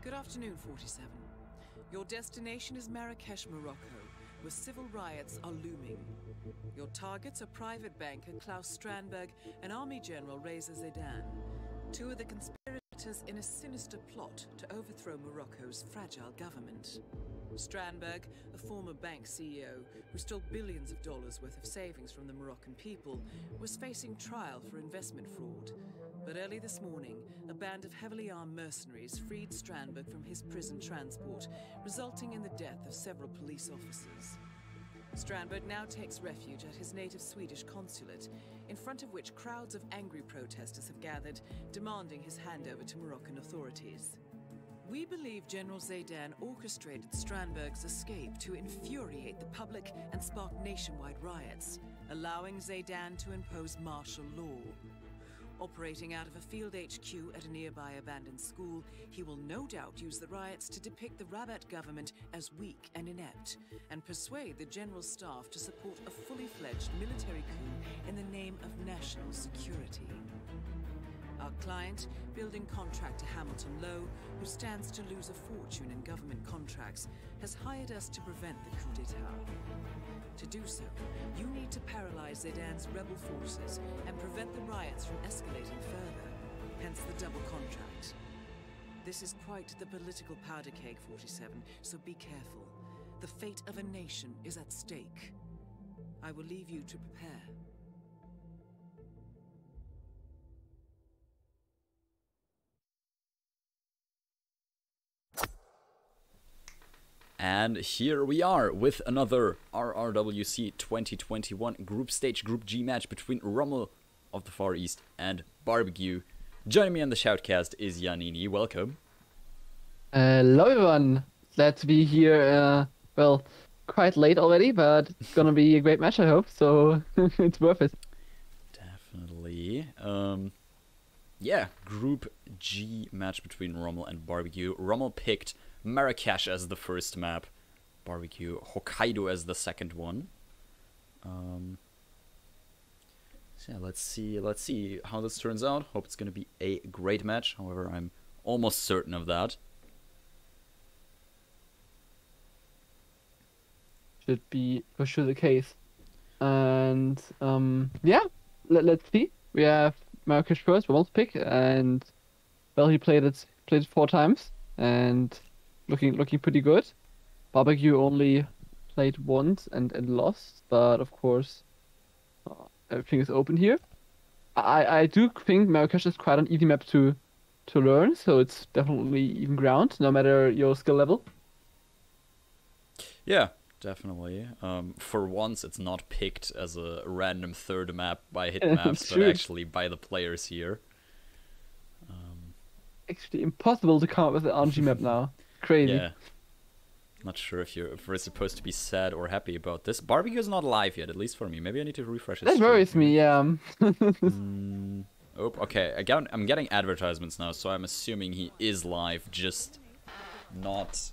Good afternoon, 47. Your destination is Marrakesh, Morocco, where civil riots are looming. Your targets are private banker Klaus Strandberg and Army General Reza Zaidan, two of the conspirators in a sinister plot to overthrow Morocco's fragile government. Strandberg, a former bank CEO who stole billions of dollars worth of savings from the Moroccan people, was facing trial for investment fraud. But early this morning, a band of heavily armed mercenaries freed Strandberg from his prison transport, resulting in the death of several police officers. Strandberg now takes refuge at his native Swedish consulate, in front of which crowds of angry protesters have gathered, demanding his handover to Moroccan authorities. We believe General Zaidan orchestrated Strandberg's escape to infuriate the public and spark nationwide riots, allowing Zaidan to impose martial law. Operating out of a field HQ at a nearby abandoned school, he will no doubt use the riots to depict the Rabat government as weak and inept, and persuade the general staff to support a fully fledged military coup in the name of national security. Our client, building contractor Hamilton Lowe, who stands to lose a fortune in government contracts, has hired us to prevent the coup d'etat. To do so, you need to paralyze Zaidan's rebel forces and prevent the riots from escalating further, hence the double contract. This is quite the political powder keg, 47, so be careful. The fate of a nation is at stake. I will leave you to prepare. And here we are with another RRWC 2021 Group Stage Group G match between Rommel of the Far East and Barbegue. Joining me on the Shoutcast is Yannini. Welcome. Hello everyone. Glad to be here. Well, quite late already, but it's gonna be a great match, I hope. So it's worth it. Definitely. Yeah, Group G match between Rommel and Barbegue. Rommel picked Marrakesh as the first map, Barbegue Hokkaido as the second one. So yeah, let's see how this turns out. Hope it's gonna be a great match. However, I'm almost certain of that. Should be for sure the case. And yeah, let's see. We have Marrakesh first, Rommel's pick, and well, he played it 4 times and looking pretty good. Barbegue only played once and lost, but of course everything is open here. I do think Marrakesh is quite an easy map to learn, so it's definitely even ground, no matter your skill level. Yeah, definitely. For once, it's not picked as a random third map by hitmaps, but actually by the players here. Actually impossible to come up with an RNG map now. Crazy. Yeah. Not sure if we're supposed to be sad or happy about this. Barbecue is not live yet, at least for me. Maybe I need to refresh his That stream. worries me, yeah. Oh, okay. I'm getting advertisements now, so I'm assuming he is live, just not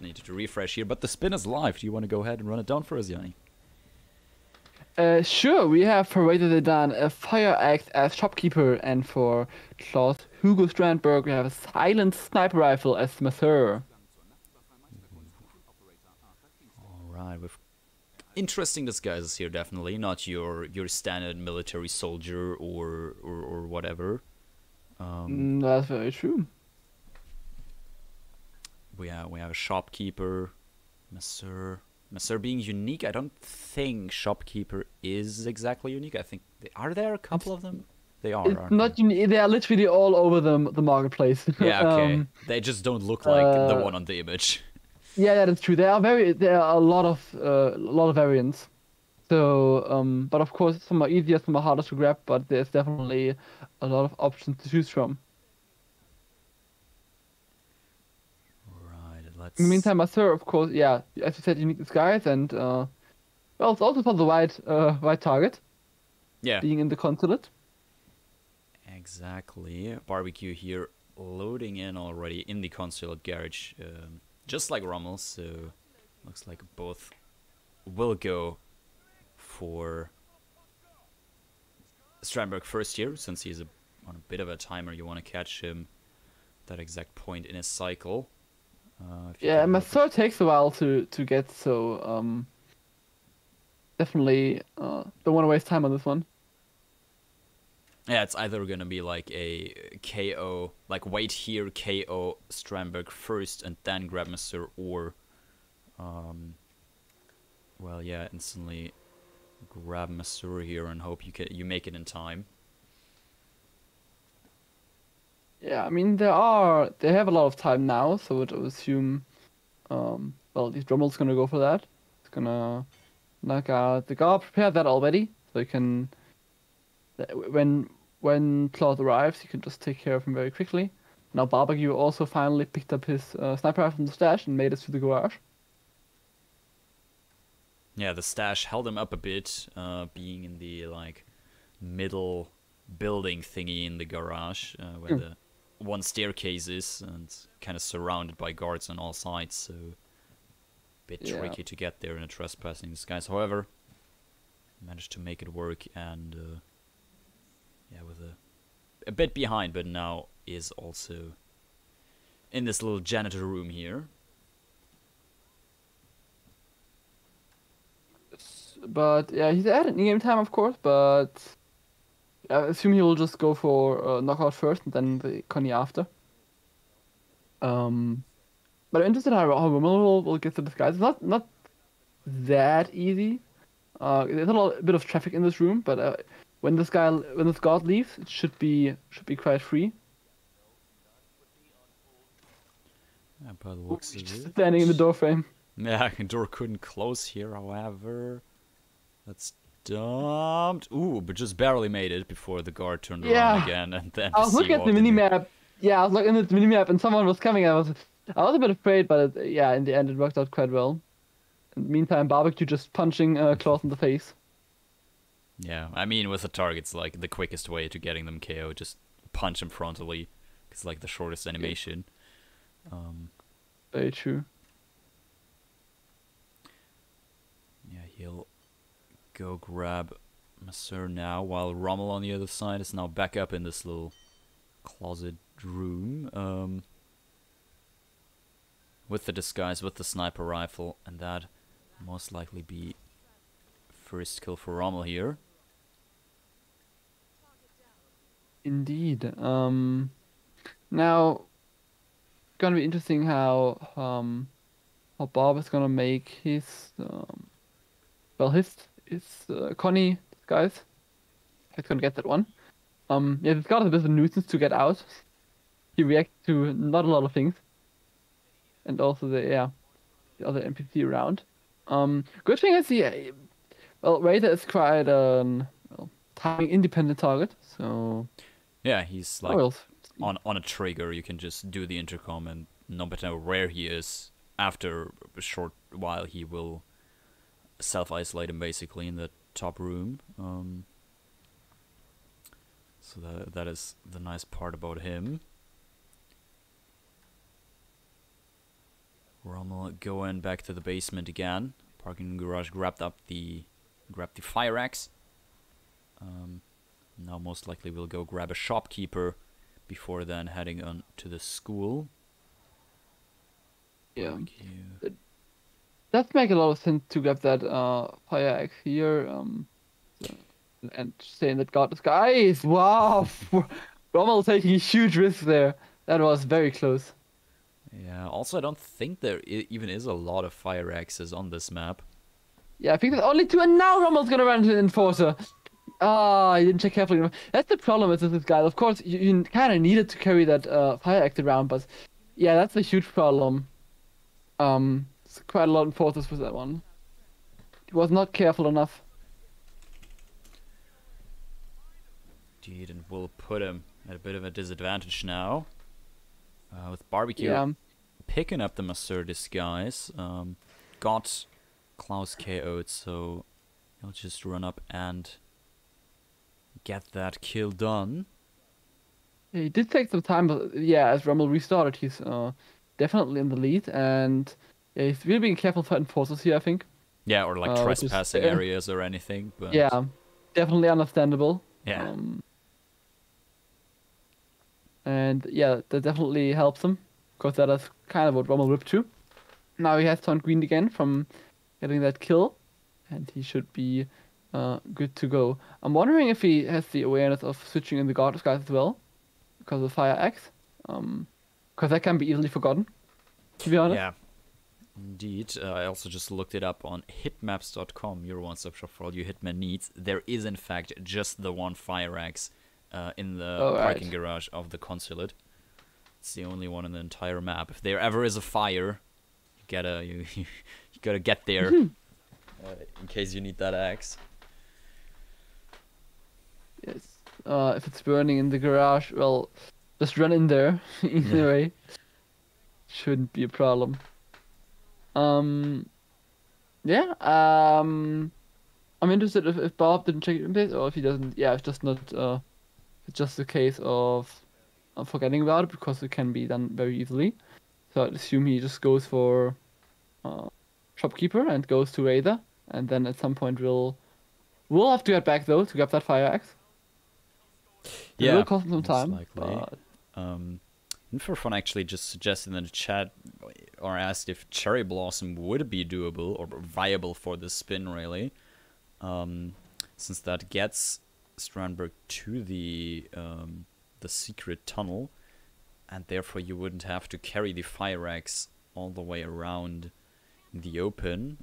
needed to refresh here. But the spin is live. Do you want to go ahead and run it down for us, Yanni? Sure, we have for Reza Zaidan a fire axe as shopkeeper, and for Klaus Hugo Strandberg we have a silent sniper rifle as masseur. Alright, with interesting disguises here, definitely. Not your standard military soldier or whatever. That's very true. We have a shopkeeper, masseur. Masseur being unique, I don't think shopkeeper is exactly unique. I think are there a couple of them? They are. It's not unique. They are literally all over the marketplace. Yeah, okay. They just don't look like the one on the image. Yeah, that's true. There are a lot of variants. So, but of course, some are easier, some are harder to grab. But there's definitely a lot of options to choose from. In the meantime, masseur, of course, yeah, as you said, unique disguise, and well, it's also for the right target. Yeah. Being in the consulate. Exactly. Barbegue here, loading in already in the consulate garage, just like Rommel. So looks like both will go for Strandberg first here, since he's on a bit of a timer. You want to catch him that exact point in his cycle. Yeah, Masseur takes a while to get, so definitely don't want to waste time on this one. Yeah, it's either gonna be like a KO, like wait here, KO Strandberg first and then grab Masseur, or well, yeah, instantly grab Masseur here and hope you make it in time. Yeah, I mean they have a lot of time now, so I would assume well, at least Rommel's gonna go for that. He's gonna knock out the guard, prepared that already, so you can when Claude arrives, you can just take care of him very quickly. Now Barbegue also finally picked up his sniper rifle from the stash and made it to the garage. Yeah, the stash held him up a bit, being in the like middle building thingy in the garage, where the one staircase is, and kind of surrounded by guards on all sides, so a bit tricky to get there in a trespassing disguise. However, managed to make it work, and yeah, with a bit behind, but now is also in this little janitor room here. But yeah, he's added in-game time, of course, but I assume he will just go for knockout first and then the Connie after. But I'm interested how Rommel will get to this guy. It's not that easy. There's a bit of traffic in this room, but when this guard leaves, it should be quite free. Yeah, by the looks of Just it, standing in the doorframe. yeah, the door couldn't close here. However, that's dumped. Ooh, but just barely made it before the guard turned around again, and then I was looking at the minimap. Yeah, I was looking at the minimap, and someone was coming. I was a bit afraid, but in the end, it worked out quite well. In the meantime, Barbecue just punching Claude in the face. Yeah, I mean, with the targets, like the quickest way to getting them KO, just punch them frontally, because like the shortest animation. Very true. Yeah, he'll go grab Masseur now, while Rommel on the other side is now back up in this little closet room. With the disguise, with the sniper rifle, and that most likely be first kill for Rommel here. Indeed. Now, gonna be interesting how Bob is gonna make his Connie disguise. He's gonna get that one. Yeah, this guy is a bit of a nuisance to get out. He reacts to not a lot of things, and also the other NPC around. Good thing is Raider is quite timing independent target, so yeah, he's like on a trigger. You can just do the intercom, and no matter where he is, after a short while he will self-isolate him basically in the top room. So that is the nice part about him. Rommel going back to the basement again. Parking garage grabbed the fire axe. Now most likely we'll go grab a shopkeeper before then heading on to the school. Yeah. It does make a lot of sense to grab that fire axe here. And saying that God disguise. Wow, Rommel taking a huge risk there. That was very close. Yeah. Also, I don't think there even is a lot of fire axes on this map. Yeah, I think there's only 2, and now Rommel's gonna run into an enforcer. You didn't check carefully enough. That's the problem with this guy. Of course, you kind of needed to carry that fire axe around, but yeah, that's a huge problem. It's quite a lot of enforcers with that one. He was not careful enough. Indeed, and will put him at a bit of a disadvantage now. With Barbecue picking up the Masseur disguise. Got Klaus KO'd, so he'll just run up and get that kill done. Yeah, he did take some time, but yeah, as Rommel restarted, he's definitely in the lead, and yeah, he's really being careful for enforcers here, I think. Yeah, or like trespassing areas or anything. But yeah, definitely understandable. Yeah. And yeah, that definitely helps him, because that is kind of what Rommel whipped to. Now he has turned green again from getting that kill, and he should be good to go. I'm wondering if he has the awareness of switching in the God Disguise as well, because of Fire Axe. Because that can be easily forgotten, to be honest. Yeah, indeed. I also just looked it up on hitmaps.com, your one-stop shop for all your Hitman needs. There is, in fact, just the one Fire Axe in the parking garage of the consulate. It's the only one in the entire map. If there ever is a fire, you gotta get there in case you need that axe. Yes. If it's burning in the garage, well, just run in there. Either way, shouldn't be a problem. Yeah. I'm interested if Bob didn't check it in place, or if he doesn't. Yeah, it's just not. It's just a case of forgetting about it, because it can be done very easily. So I'd assume he just goes for shopkeeper and goes to Raider, and then at some point we'll have to get back though to grab that Fire Axe. It will cost him some time. Likely. Infofun actually just suggested in the chat, or asked if Cherry Blossom would be doable or viable for the spin, really, since that gets Strandberg to the secret tunnel, and therefore you wouldn't have to carry the Fire Axe all the way around the open.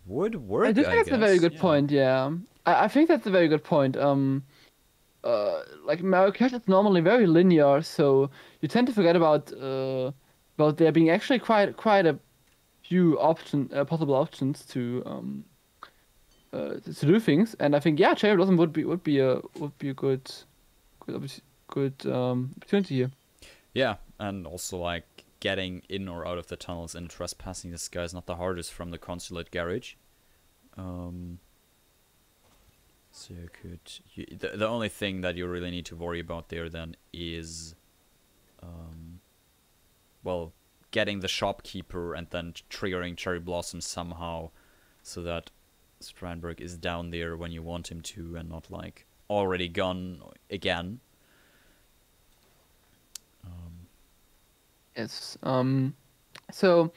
Would work. I do think that's a very good point. Yeah, I think that's a very good point. Like Marrakesh is normally very linear, so you tend to forget about there being actually quite a few possible options to do things. And I think Cherry Blossom would be a good opportunity here. Yeah, and also like getting in or out of the tunnels and trespassing this guy is not the hardest from the consulate garage. So the only thing that you really need to worry about there then is, well, getting the shopkeeper and then triggering Cherry Blossom somehow, so that Strandberg is down there when you want him to, and not like already gone again. Yes. So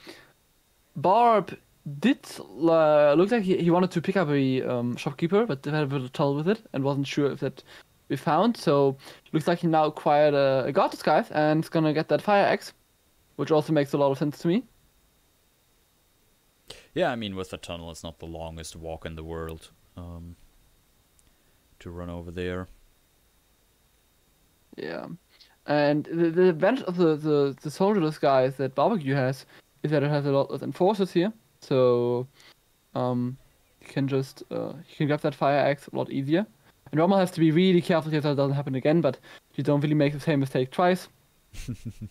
Barb did look like he wanted to pick up a shopkeeper, but had a bit of trouble with it and wasn't sure if that we found. So looks like he now acquired a God Disguise and is gonna get that Fire Axe, which also makes a lot of sense to me. Yeah, I mean, with the tunnel, it's not the longest walk in the world to run over there. Yeah. And the advantage of the soldier disguise that Barbecue has is that it has a lot of enforcers here. So you can just you can grab that Fire Axe a lot easier. And Rommel has to be really careful here that it doesn't happen again, but you don't really make the same mistake twice.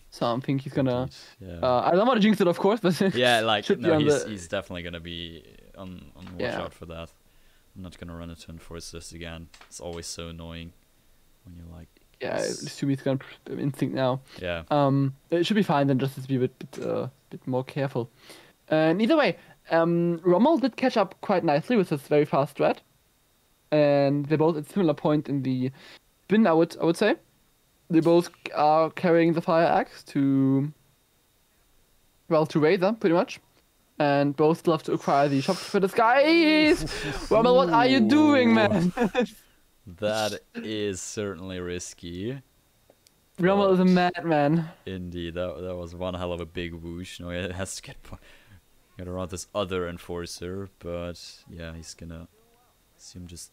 So I think he's gonna. Yeah. I don't want to jinx it, of course, but yeah, like no, he's he's definitely gonna be on watch out for that. I'm not gonna run into enforcers again. It's always so annoying when you're like. Yeah, I assume he's gonna instinct now. Yeah. It should be fine then, just to be a bit more careful. And either way, Rommel did catch up quite nicely with his very fast strat, and they're both at similar point in the spin. I would say they both are carrying the Fire Axe to Razor pretty much, and both still have to acquire the shopkeeper disguise. Rommel, what are you doing, man? That is certainly risky. Rommel is a madman. Indeed, that was one hell of a big whoosh. No, it has to get around this other enforcer, but yeah, he's gonna assume just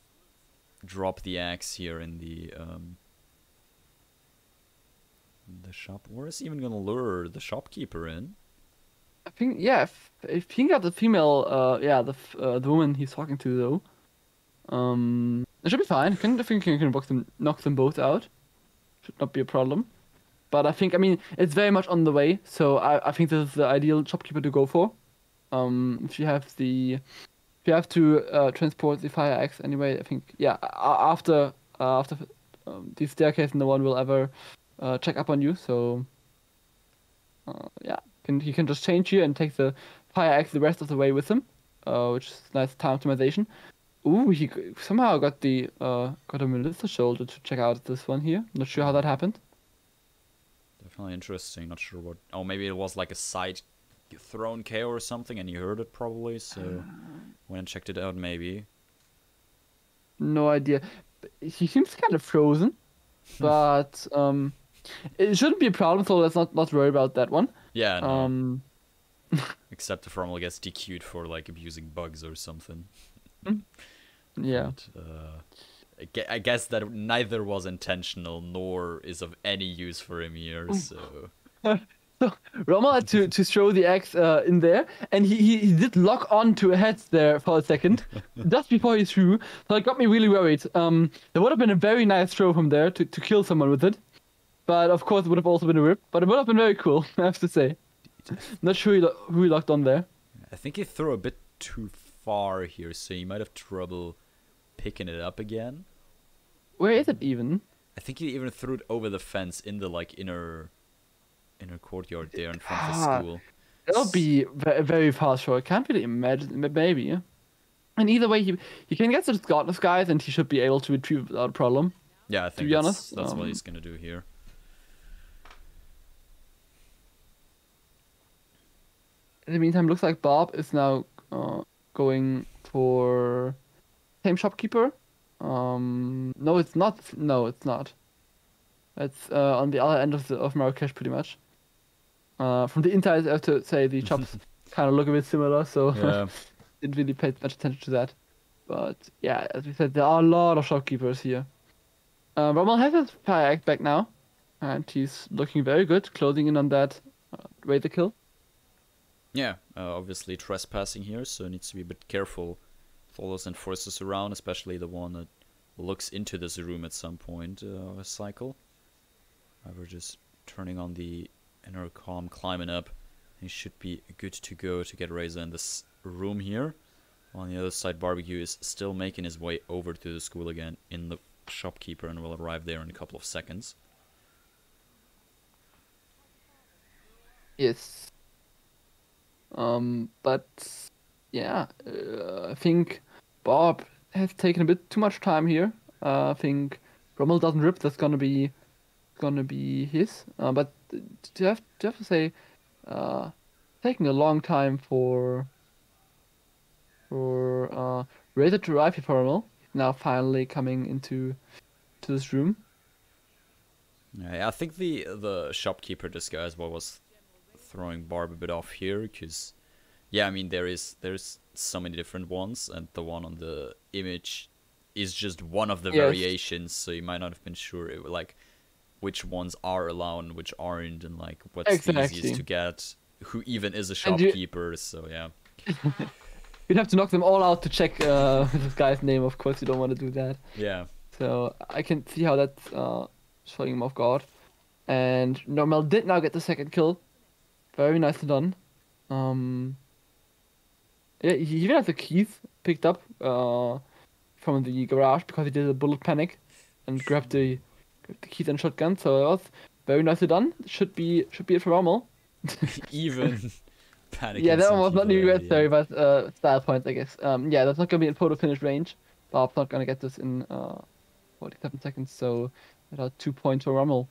drop the axe here in the shop, or is he even gonna lure the shopkeeper in? I think if he got the female, the woman he's talking to though. It should be fine. I think you can knock them both out. Should not be a problem. But I mean, it's very much on the way, so I think this is the ideal shopkeeper to go for. If you have to transport the Fire Axe anyway, I think after the staircase, no one will ever check up on you. So he can just change here and take the Fire Axe the rest of the way with him, which is nice time optimization. Ooh, he somehow got a Melissa shoulder to check out this one here. Not sure how that happened. Definitely interesting. Not sure what. Oh, maybe it was like a side thrown KO or something, and you heard it probably. So went and checked it out. Maybe. No idea. He seems kind of frozen, but it shouldn't be a problem. So let's not worry about that one. Yeah. No. Except if Rommel gets DQ'd for like abusing bugs or something. Yeah. But, I guess that neither was intentional nor is of any use for him here. So. So Rommel had to throw the axe in there, and he did lock on to a head there for a second, just before he threw. So it got me really worried. There would have been a very nice throw from there to kill someone with it, but of course it would have also been a rip. But it would have been very cool, I have to say. Not sure who he locked on there. I think he threw a bit too far here, so he might have trouble picking it up again. Where is it even? I think he even threw it over the fence in the like inner courtyard there in front of the school. That'll be very fast throw. I can't really imagine. Maybe. Yeah. And either way, he can get to the skies, and he should be able to retrieve without a problem. Yeah, I think that's what he's gonna do here. In the meantime, looks like Bob is now going for same shopkeeper. No, it's not. No, it's not. It's on the other end of Marrakesh, pretty much. From the inside, I have to say the shops kind of look a bit similar, so yeah. didn't really pay much attention to that. But yeah, as we said, there are a lot of shopkeepers here. Rommel has his fire axe back now, and he's looking very good, closing in on that Raider kill. Yeah, obviously trespassing here, so needs to be a bit careful with all those enforcers around, especially the one that looks into this room at some point of a cycle. We're just turning on the intercom, climbing up. He should be good to go to get Razor in this room here. On the other side, Barbecue is still making his way over to the school again in the shopkeeper and will arrive there in a couple of seconds. Yes. But yeah, I think Bob has taken a bit too much time here. I think Rommel doesn't rip. That's gonna be his. But to have to say, taking a long time for Razor to arrive here for Rommel. Now finally coming into this room. Yeah, I think the shopkeeper disguise was throwing Barb a bit off here, because yeah, I mean there's so many different ones, and the one on the image is just one of the variations, so you might not have been sure like which ones are allowed and which aren't, and like what's the easiest to get, who even is a shopkeeper. So yeah. You'd have to knock them all out to check this guy's name. Of course, you don't want to do that. Yeah. So I can see how that's throwing him off guard. And Rommel did now get the second kill. Very nicely done. Yeah, he even has the keys picked up from the garage because he did a bullet panic and grabbed the keys and shotgun. So it was very nicely done. Should be it for Rommel. Even. Panic. Yeah, that one was not necessary, but style points, I guess. Yeah, that's not gonna be in photo finish range. Bob's not gonna get this in 47 seconds, so about 2 points for Rommel.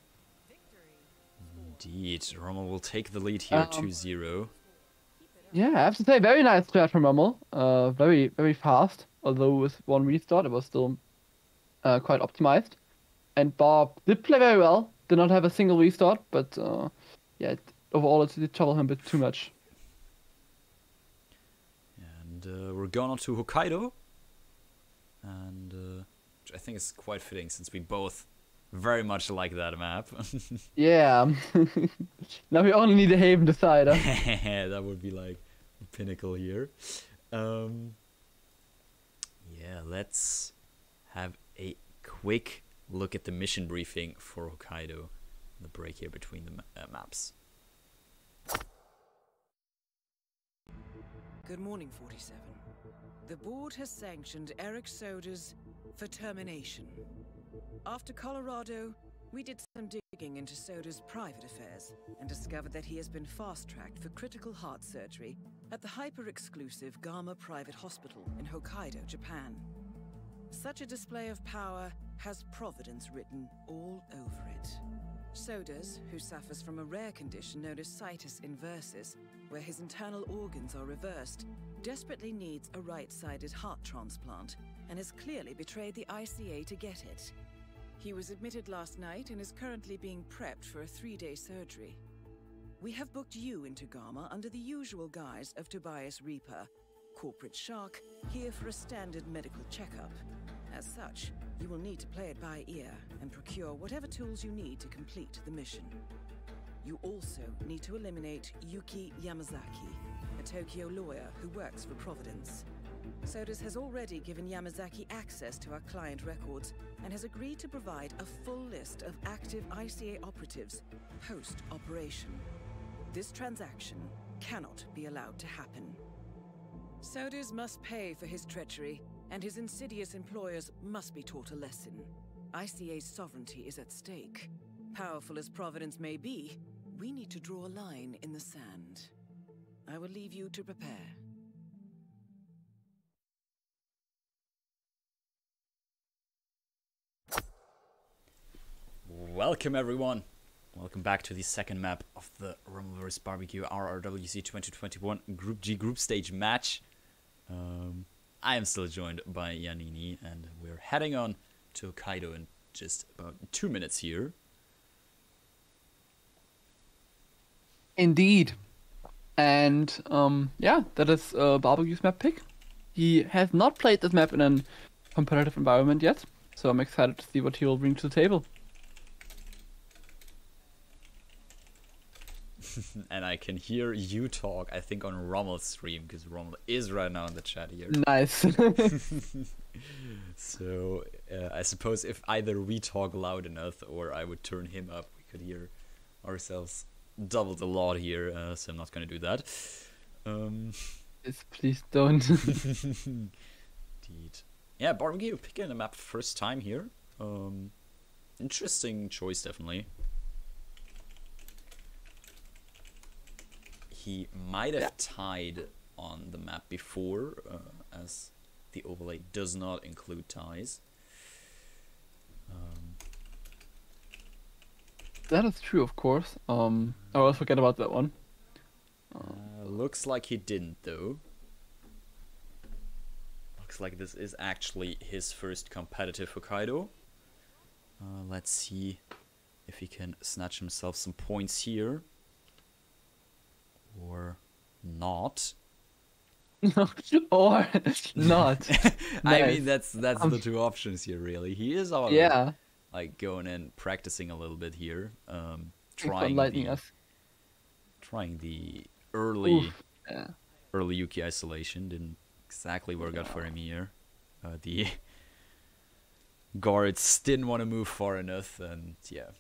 Indeed, Rommel will take the lead here, 2-0. Yeah, I have to say, very nice start from Rommel. Very, very fast. Although with one restart, it was still quite optimized. And Bob did play very well. Did not have a single restart, but yeah, overall it did trouble him a bit too much. And we're going on to Hokkaido, and which I think is quite fitting since we both very much like that map. Yeah. Now we only need a Haven decider. That would be like the pinnacle here. Yeah, let's have a quick look at the mission briefing for Hokkaido. The break here between the maps. Good morning, 47. The board has sanctioned Eric Soder's for termination. After Colorado, we did some digging into Soder's private affairs and discovered that he has been fast-tracked for critical heart surgery at the hyper-exclusive Gama Private Hospital in Hokkaido, Japan. Such a display of power has Providence written all over it. Sodas, who suffers from a rare condition known as situs inversus, where his internal organs are reversed, desperately needs a right-sided heart transplant, and has clearly betrayed the ICA to get it. He was admitted last night and is currently being prepped for a 3-day surgery. We have booked you into Gamma under the usual guise of Tobias Reaper, corporate shark, here for a standard medical checkup. As such, you will need to play it by ear and procure whatever tools you need to complete the mission. You also need to eliminate Yuki Yamazaki, a Tokyo lawyer who works for Providence. Sodas has already given Yamazaki access to our client records and has agreed to provide a full list of active ICA operatives post-operation. This transaction cannot be allowed to happen. Sodas must pay for his treachery, and his insidious employers must be taught a lesson. ICA's sovereignty is at stake. Powerful as Providence may be, we need to draw a line in the sand. I will leave you to prepare. Welcome everyone. Welcome back to the second map of the Rommel vs Barbecue RRWC 2021 Group G group stage match. I am still joined by Yannini, and we're heading on to Hokkaido in just about 2 minutes here. Indeed. And yeah, that is Barbecue's map pick. He has not played this map in a competitive environment yet, so I'm excited to see what he will bring to the table. And I can hear you talk, I think, on Rommel's stream, because Rommel is right now in the chat here. Nice. So I suppose if either we talk loud enough or I would turn him up, we could hear ourselves doubled a lot here, so I'm not going to do that. Yes, please don't. Indeed. Yeah, Barbecue picking the map first time here. Interesting choice, definitely. He might have tied on the map before, as the overlay does not include ties. That is true, of course. I always forget about that one. Looks like he didn't, though. Looks like this is actually his first competitive Hokkaido. Let's see if he can snatch himself some points here. Or not. Or not. I Nice. mean, that's the two options here, really. He is already Yeah. like going in, practicing a little bit here, Thanks for trying enlightening the us. early Oof. Yeah. early Yuki isolation. Didn't exactly work out for him here. The guards didn't want to move far enough, and yeah.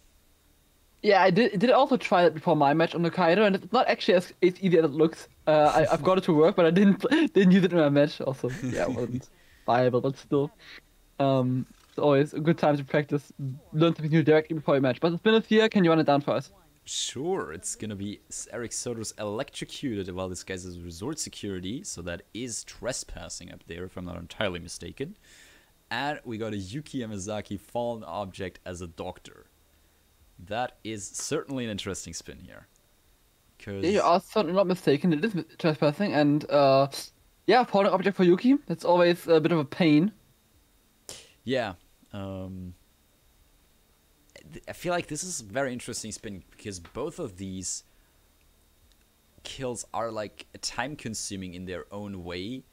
Yeah, I did also try that before my match on Hokkaido, and it's not actually as easy as it looks. I've got it to work, but I didn't use it in my match. Also, yeah, it wasn't viable, but still, it's always a good time to practice, learn something new directly before your match. But the spin is here. Can you run it down for us? Sure, it's gonna be Eric Soto's electrocuted while this guy's resort security, so that is trespassing up there, if I'm not entirely mistaken. And we got a Yuki Yamazaki fallen object as a doctor. That is certainly an interesting spin here. Yeah, you are certainly not mistaken. It is trespassing, and yeah, falling object for Yuki. That's always a bit of a pain. Yeah, I feel like this is a very interesting spin because both of these kills are like time-consuming in their own way.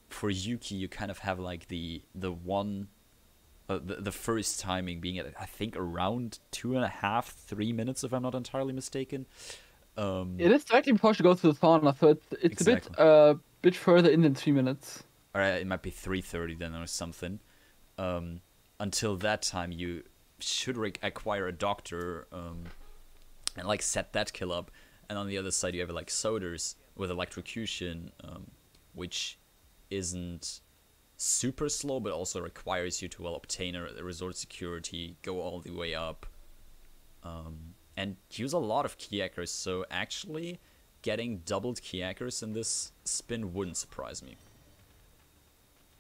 For Yuki, you kind of have like the first timing being at, I think, around 2.5, 3 minutes, if I'm not entirely mistaken. It is directly before she goes to the sauna, so it's Exactly. a bit further in than 3 minutes. Or it might be 3:30 then or something. Until that time, you should acquire a doctor and like set that kill up. And on the other side, you have like Soders with electrocution, which isn't super slow, but also requires you to obtain a resort security, go all the way up, and use a lot of key echoes. So actually, getting doubled key echoes in this spin wouldn't surprise me.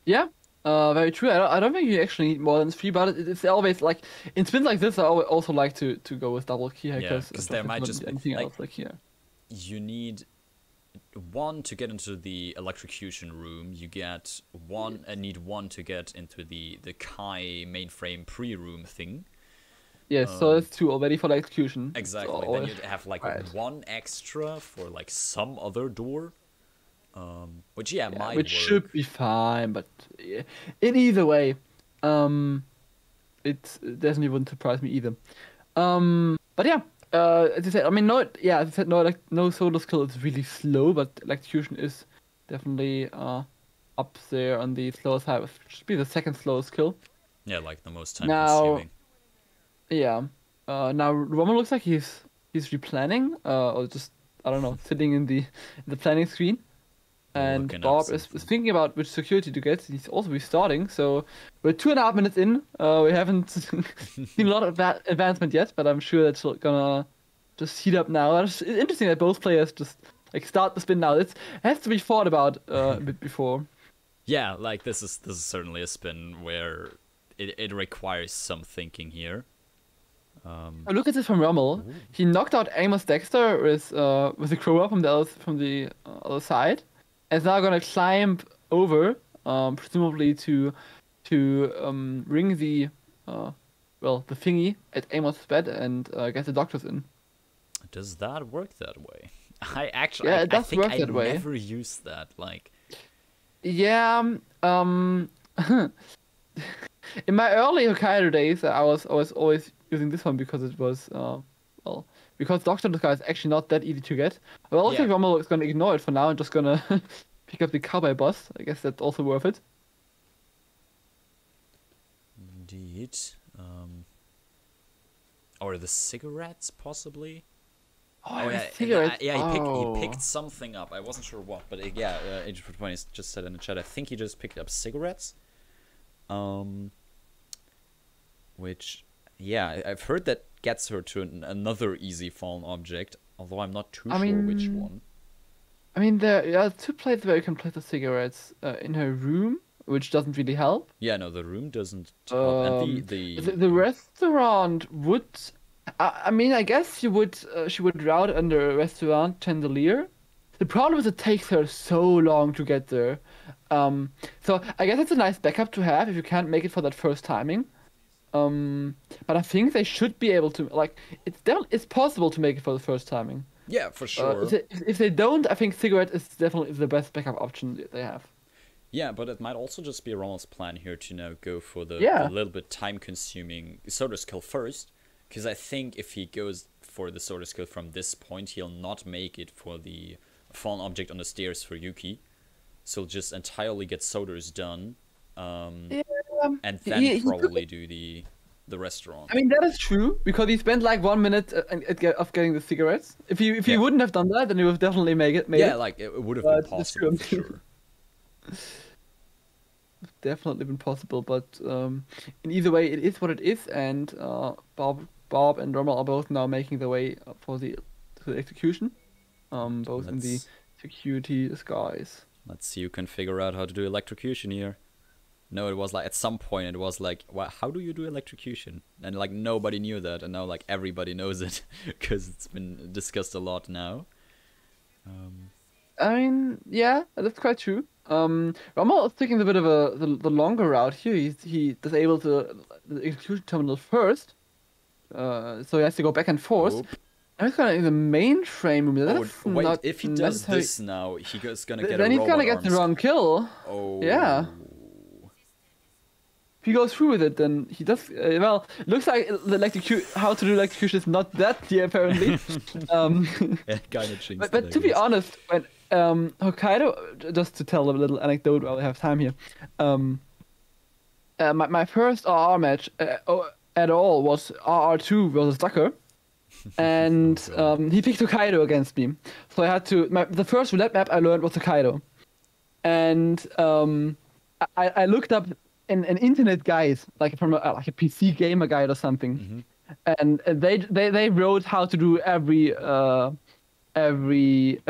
Yeah, Very true. I don't think you actually need more than 3, but it's always like in spins like this. I also like to go with double key hackers. because there might just be anything else like here. You need 1 to get into the electrocution room. You get 1 and need 1 to get into the Kai mainframe pre-room thing. Yes, so that's 2 already for the execution. Exactly. So, then you'd have like right. 1 extra for like some other door. Which might which work. should be fine, but in either way, it definitely wouldn't surprise me either. But yeah, as I said, I mean, as I said, no solo skill is really slow, but electrocution is definitely up there on the slower side. It should be the second slowest skill. Yeah, like the most time Now, consuming. Yeah. Now Rommel looks like he's replanning, or just I don't know, sitting in the planning screen. And Looking up Bob is something. thinking about which security to get. He's also restarting, so we're 2.5 minutes in. We haven't seen a lot of that advancement yet, but I'm sure that's gonna just heat up now. It's interesting that both players just like start the spin now. It has to be thought about a bit before. Yeah, like this is certainly a spin where it requires some thinking here. Oh, look at this from Rommel. He knocked out Amos Dexter with a crow from the other side. And is now gonna climb over, presumably to ring the the thingy at Amos' bed and get the doctors in. Does that work that way? I actually, Yeah, I it does think work I that way. never used that. Like, Yeah, in my early Hokkaido days, I was always using this one because it was because Doctor Disguise is actually not that easy to get. But I also think Rommel is gonna ignore it for now and just gonna pick up the cowboy boss. I guess that's also worth it. indeed. Or the cigarettes, possibly. Oh, yeah, cigarettes. he picked something up. I wasn't sure what, but Agent 420 just said in the chat. I think he just picked up cigarettes. Which, I've heard that gets her to another easy fallen object. Although I'm not too sure which one. I mean, there are 2 places where you can place the cigarettes in her room, which doesn't really help. Yeah, no, the room doesn't help. And the restaurant would. I mean, I guess she would route under a restaurant chandelier. The problem is it takes her so long to get there. So I guess it's a nice backup to have if you can't make it for that first timing. But I think they should be able to it's possible to make it for the first timing. Yeah, for sure. If they don't, I think cigarette is definitely the best backup option they have. Yeah, but it might also just be Rommel's plan here to now go for the little bit time-consuming soda skill first, because I think if he goes for the soda skill from this point, he'll not make it for the fallen object on the stairs for Yuki. So he'll just entirely get sodas done, and then probably do the restaurant. I mean, that is true, because he spent like 1 minute of getting the cigarettes. If he wouldn't have done that, then he would have definitely made it. Like, it would have been possible, for sure. Definitely been possible, but in either way, it is what it is, and Bob and Rommel are both now making their way to the execution, both in the security disguise. Let's see who can figure out how to do electrocution here. No, it was like, at some point it was like, well, how do you do electrocution? And like nobody knew that, and now like everybody knows it, because it's been discussed a lot now. I mean, yeah, that's quite true. Rommel is taking a bit of the longer route here. He disabled the execution terminal first, so he has to go back and forth. Oop. And he's gonna in the mainframe room. Wait, if he does this now, he's gonna get then a he's gonna get the wrong kill. Oh. Yeah. If he goes through with it, then he does. Well, looks like how to do electrocution is not that clear apparently. Kind of changed. But to be honest, when Hokkaido, just to tell a little anecdote while I have time here, my first RR match at all was RR2 versus Ducker, and he picked Hokkaido against me. So I had to. The first roulette map I learned was Hokkaido, and I looked up an internet guide, like from like a PC gamer guide or something, and they wrote how to do every every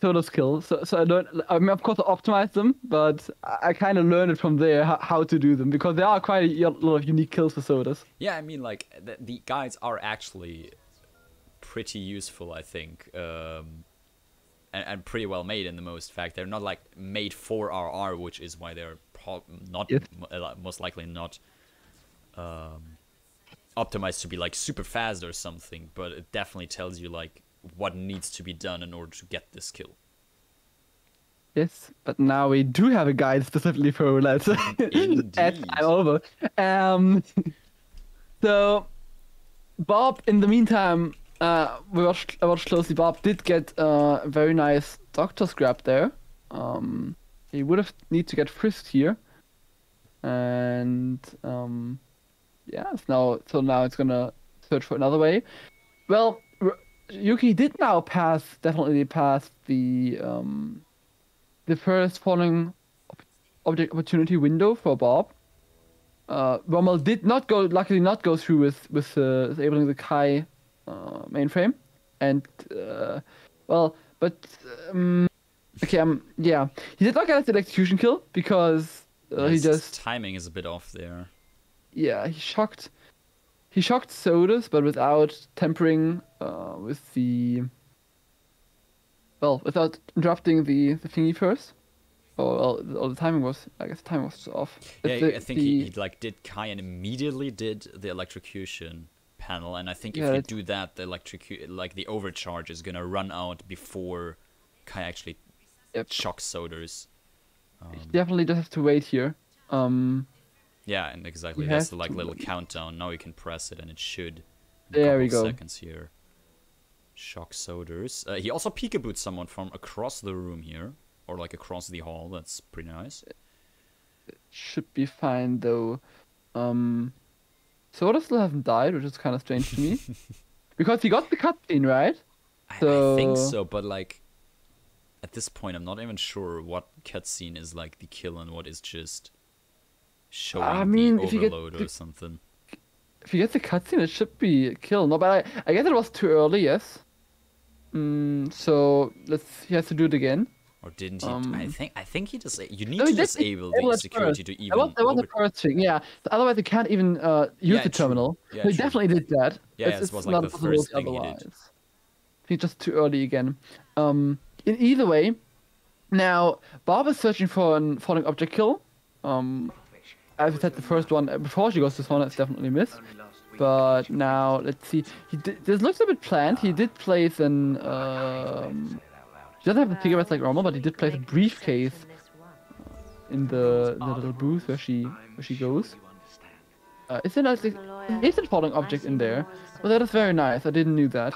solo skill. So I don't. I mean, of course, I optimize them, but I kind of learned it from there how to do them because there are quite a lot of unique kills for sodas. Yeah, I mean, like the guides are actually pretty useful, I think, and pretty well made in the most fact. They're not like made for RR, which is why they're not Yes. most likely not optimized to be like super fast or something. But it definitely tells you like what needs to be done in order to get this kill. Yes, but now we do have a guide specifically for roulette. Indeed. As I'm over. So, Bob, in the meantime, I watched closely. Bob did get a very nice doctor's grab there. He would have need to get frisked here, and yeah. Now it's gonna search for another way. Well, Yuki did now definitely pass the first falling object opportunity window for Bob. Rommel did luckily not go through with disabling the Kai mainframe, and yeah, he did not get the execution kill because His timing is a bit off there. Yeah, he shocked Sodas, but without tempering without interrupting the thingy first. Or the timing was, I guess the timing was off. Yeah, I think he like did Kai and immediately did the electrocution panel, and I think if you do that, the overcharge is gonna run out before Kai actually shocks Sodas. He definitely just have to wait here. Yeah, and exactly. That's the little countdown. Now you can press it, and it should. There we go. Seconds here. Shock Sodas. He also peekabooed someone from across the room here, or like across the hall. That's pretty nice. It should be fine though. Soda still hasn't died, which is kind of strange to me, because he got the cutscene, right? I think so, but like at this point, I'm not even sure what cutscene is like the kill and what is just showing the overload or something. If you get the cutscene, it should be a kill. No, but I guess it was too early. Yes. So he has to do it again. Or didn't he? I think he just. You need to disable the security to even. That was the first thing. Yeah. Otherwise, you can't even use the terminal. Yeah, so he definitely did that. Yeah, this was like the first thing he did. I think just too early again. In either way, now Bob is searching for an falling object kill. As I said, the first one before she goes to spawn, it's definitely missed. But now let's see. This looks a bit planned. He did place an. He doesn't have the cigarettes like Rommel, but he did place a briefcase in the little booth where she goes. Is there a falling object in there? Well, that is very nice. I didn't know that.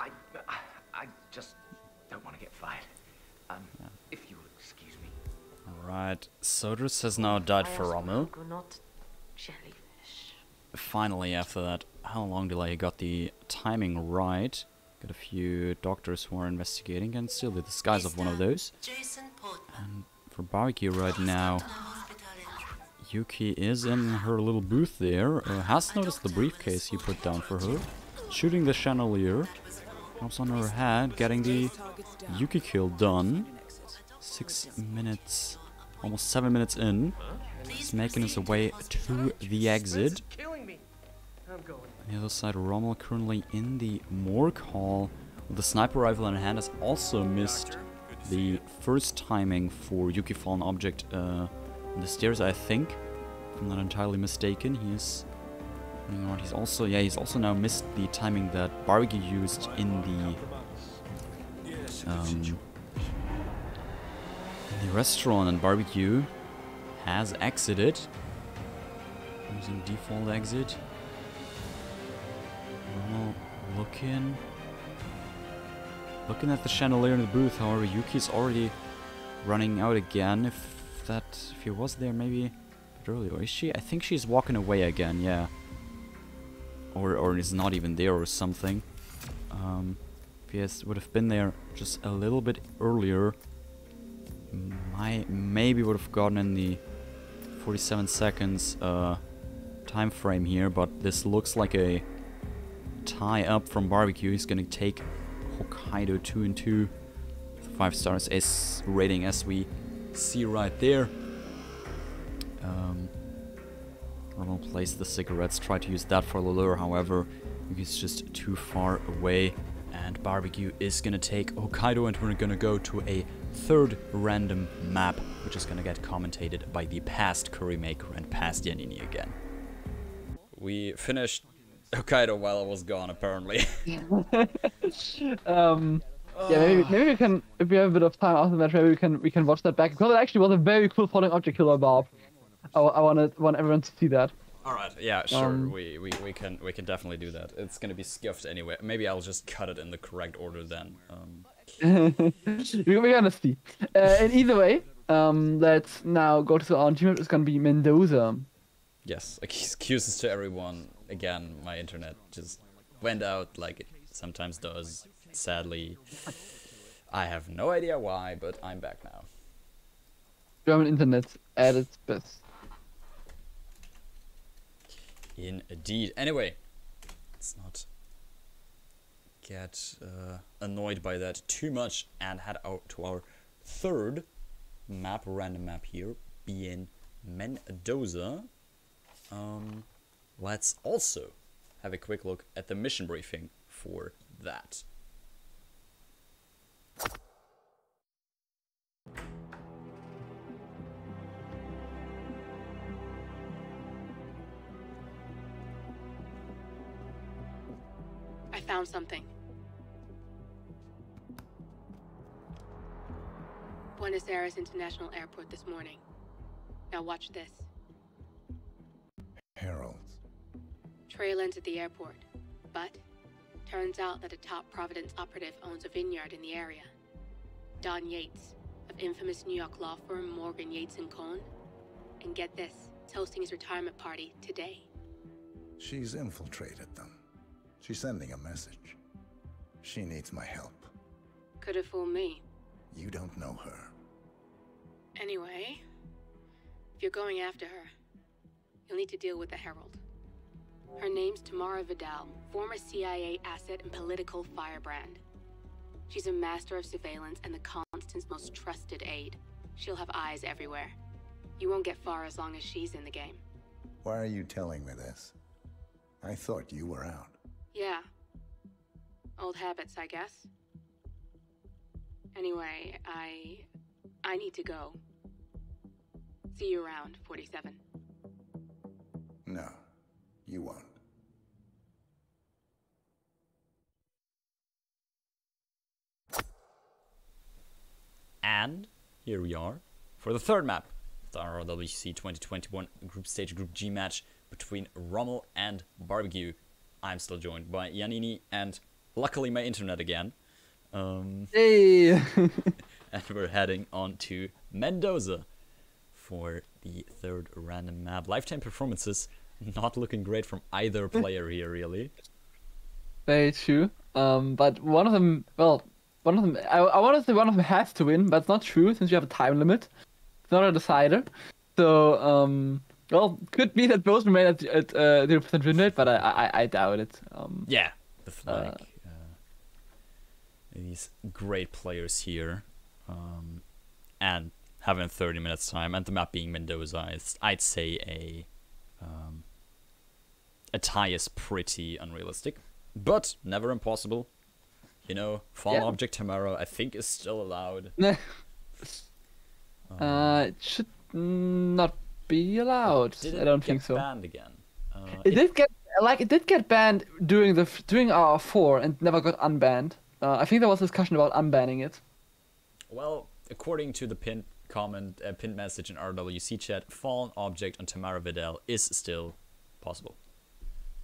I just don't want to get fired. If you will excuse me. Alright, Sodas has now died for Rommel. Finally, after that how long delay, he got the timing right. Got a few doctors who are investigating and still the disguise of one of those. And for barbecue right now, Yuki is in her little booth there. Has noticed the briefcase he put down for her. Shooting the chandelier. Drops on her head, getting the Yuki kill done. 6 minutes, almost 7 minutes in. He's making his way to the exit. On the other side, Rommel currently in the morgue hall with the sniper rifle in hand has also missed the first timing for Yuki fallen object on the stairs, I think. If I'm not entirely mistaken, he's also now missed the timing that Barbegue used in the restaurant, and Barbecue has exited using default exit. Looking at the chandelier in the booth. However, Yuki's already running out again. If he was there maybe a bit earlier, or is she? I think she's walking away again. Yeah, or is not even there or something. If he would have been there just a little bit earlier, maybe would have gotten in the 47 seconds time frame here. But this looks like a tie up from Barbecue. He's gonna take Hokkaido 2-2. 5 stars as rating as we see right there. Rommel plays the cigarettes, try to use that for the lure, however, he's just too far away. And Barbegue is gonna take Hokkaido, and we're gonna go to a third random map, which is gonna get commentated by the past Curry Maker and past Yannini again. We finished Hokkaido while I was gone, apparently. Yeah, maybe we can, if we have a bit of time after the match, maybe we can watch that back, because it actually was a very cool falling object killer, Bob. I want everyone to see that. All right, yeah, sure. We can definitely do that. It's gonna be skiffed anyway. Maybe I'll just cut it in the correct order then. We're gonna see. And either way, let's now go to our team. It's gonna be Mendoza. Yes, excuses to everyone. Again, my internet just went out like it sometimes does. Sadly, I have no idea why, but I'm back now. German internet at its best. Indeed. Anyway, let's not get annoyed by that too much and head out to our third map, random map here, being Mendoza. Let's also have a quick look at the mission briefing for that. I found something. Buenos Aires International Airport this morning. Now watch this. Heralds. Trail ends at the airport, but turns out that a top Providence operative owns a vineyard in the area. Don Yates, of infamous New York law firm Morgan, Yates & Cohn. And get this, is hosting his retirement party today. She's infiltrated them. She's sending a message. She needs my help. Could have fooled me. You don't know her. Anyway, if you're going after her, you'll need to deal with the Herald. Her name's Tamara Vidal, former CIA asset and political firebrand. She's a master of surveillance and the Constant's most trusted aide. She'll have eyes everywhere. You won't get far as long as she's in the game. Why are you telling me this? I thought you were out. Yeah. Old habits, I guess. Anyway, I need to go. See you around, 47. No, you won't. And here we are for the third map, the RRWC 2021 Group Stage Group G match between Rommel and Barbegue. I'm still joined by Yannini and luckily my internet again. Hey! And we're heading on to Mendoza for the third random map. Lifetime performances not looking great from either player here, really. Very true. But one of them, I want to say one of them has to win, but it's not true since you have a time limit. It's not a decider. So, well, could be that both remain at 0% win rate, but I doubt it. Yeah, with these great players here, and having 30 minutes time, and the map being Mendoza, I'd say a tie is pretty unrealistic, but never impossible. You know, fallen object tomorrow I think is still allowed. It should not be allowed. I don't think so. Banned again. It did get banned during R4 and never got unbanned. I think there was discussion about unbanning it. Well, according to the pinned message in RWC chat, fallen object on Tamara Vidal is still possible.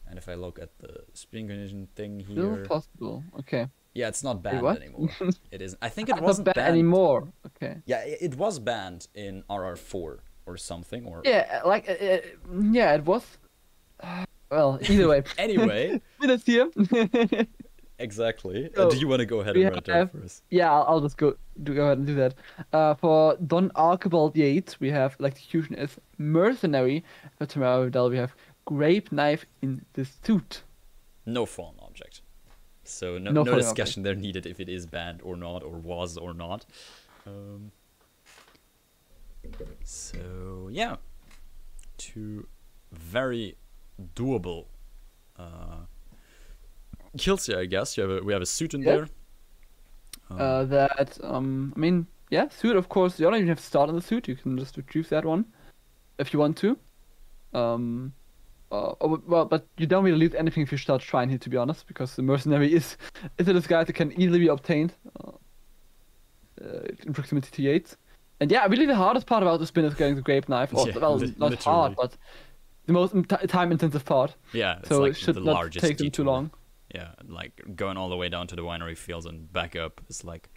And if I look at the spin condition thing here, Still possible. Okay. Yeah, it's not banned anymore. It isn't. I think it It's wasn't not banned anymore. Okay. Yeah, it was banned in RR4 or something. Or yeah, yeah, it was. Well, either way. Anyway. Minutes here. Exactly. So, do you want to go ahead and run it down first? Yeah, I'll just go ahead and do that. For Don Archibald Yates, we have Electrocution as Mercenary. For Tamara Vidal, we have Grape Knife in the Suit. No fallen object. So no No falling off. discussion there needed if it is banned or not, or was or not. So yeah, two very doable kills here, I guess. We have a suit in there. I mean, yeah, suit, of course. You don't even have to start on the suit. You can just retrieve that one if you want to. Well, but you don't really lose anything if you start Shrine here, to be honest, because the mercenary is a disguise that can easily be obtained in proximity to Yates. And yeah, really the hardest part about the spin is getting the grape knife. Or, Yeah, well, not hard, but the most time-intensive part. Yeah, it's So like it should the not largest take them too detour. long. Yeah, like going all the way down to the winery fields and back up is like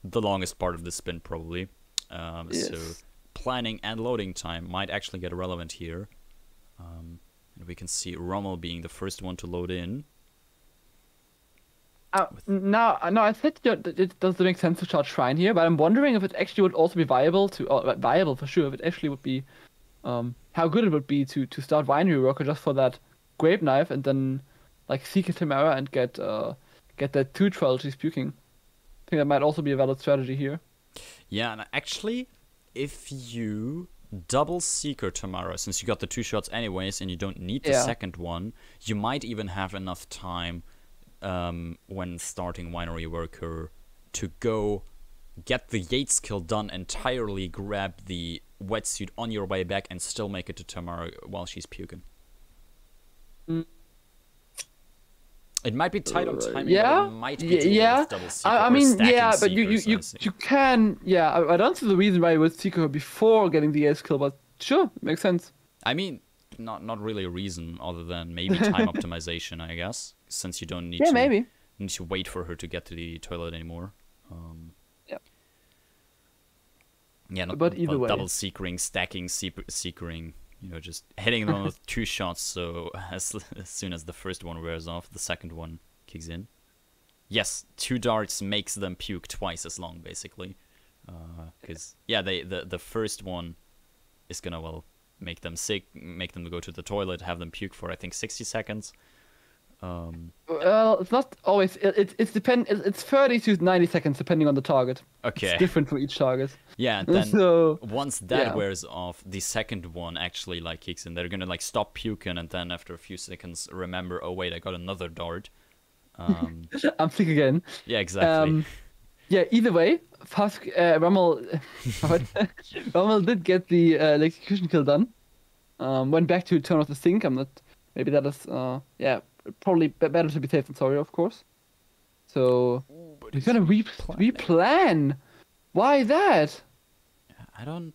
the longest part of the spin probably. So Yes. planning and loading time might actually get relevant here. And we can see Rommel being the first one to load in. No, I said it doesn't make sense to charge Shrine here, but I'm wondering if it actually would also be viable viable for sure, if it actually would be, how good it would be to start Winery Worker just for that grape knife and then like seek a Tamara and get that 2 trilogies puking. I think that might also be a valid strategy here. Yeah, and actually, if you double Seeker Tamara, since you got the 2 shots anyways and you don't need the Yeah. second one, you might even have enough time when starting Winery Worker to go get the Yates kill done entirely, grab the wetsuit on your way back, and still make it to Tamara while she's puking. It might be tight on timing, Yeah, but it might be doable yeah. with double Seeker I or mean, stacking yeah, but you Seekers, I see. can, yeah. I don't see the reason why you would seek her before getting the ace kill, but sure, makes sense. I mean, not really a reason other than maybe time optimization, I guess, since you don't need Yeah, to maybe. need to wait for her to get to the toilet anymore. Yeah. Yeah, not But either way. double seekering, stacking, seekering, just hitting them with 2 shots. So as soon as the first one wears off, the second one kicks in. Yes, 2 darts makes them puke twice as long, basically. Because the first one is gonna make them sick, make them go to the toilet, have them puke for I think 60 seconds. Well, it's not always. It's 30 to 90 seconds depending on the target. Okay. It's different for each target. Yeah, and then So, once that yeah. wears off, the second one actually kicks in. They're gonna stop puking, and then after a few seconds, remember, oh wait, I got another dart. I'm sick again. Yeah, exactly. Yeah. Either way, Rommel Rommel did get the execution kill done. Went back to turn off the sink. Maybe that is probably better to be safe than sorry, of course. So he's gonna replan. Why that? I'm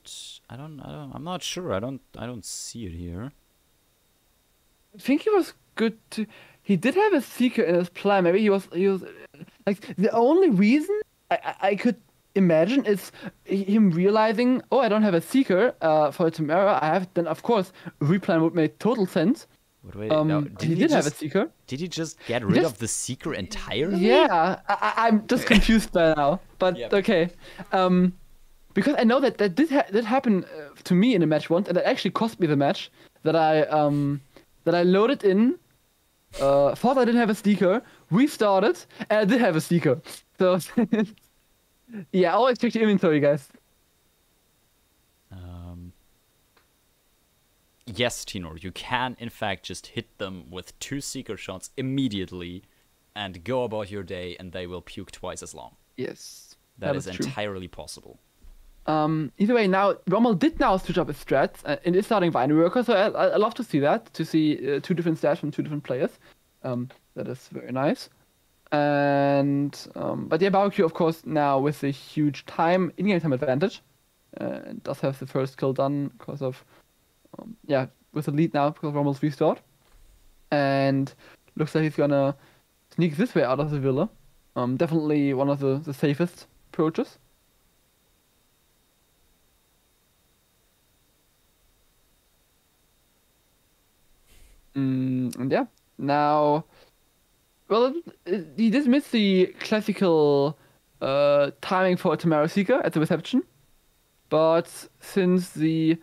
not sure. I don't see it here. I think he was good to. He did have a seeker in his plan. Maybe he was like the only reason I could imagine is him realizing, oh, I don't have a seeker for Tamara. I have then of course replan would make total sense. But wait, no, He did have a seeker. Did he just get rid of the seeker entirely? Yeah, I'm just confused by now. But Yep. okay, because I know that did happen to me in a match once, and it actually cost me the match. That I loaded in, thought I didn't have a seeker, restarted, and I did have a seeker. So yeah, always check your inventory, guys. Yes, Tinor, you can in fact just hit them with 2 seeker shots immediately and go about your day, and they will puke twice as long. Yes, that is true. entirely possible. Either way, now Rommel did now switch up his strats and is starting Vine Worker, so I love to see that, to see 2 different stats from 2 different players. That is very nice. And but yeah, Barbecue, of course, now with a huge in-game time advantage, does have the first kill done because of with the lead now because of Rommel's restart, and looks like he's gonna sneak this way out of the villa. Definitely one of the safest approaches. And yeah, now, well, he did miss the classical timing for a Tamara Seeker at the reception, but since the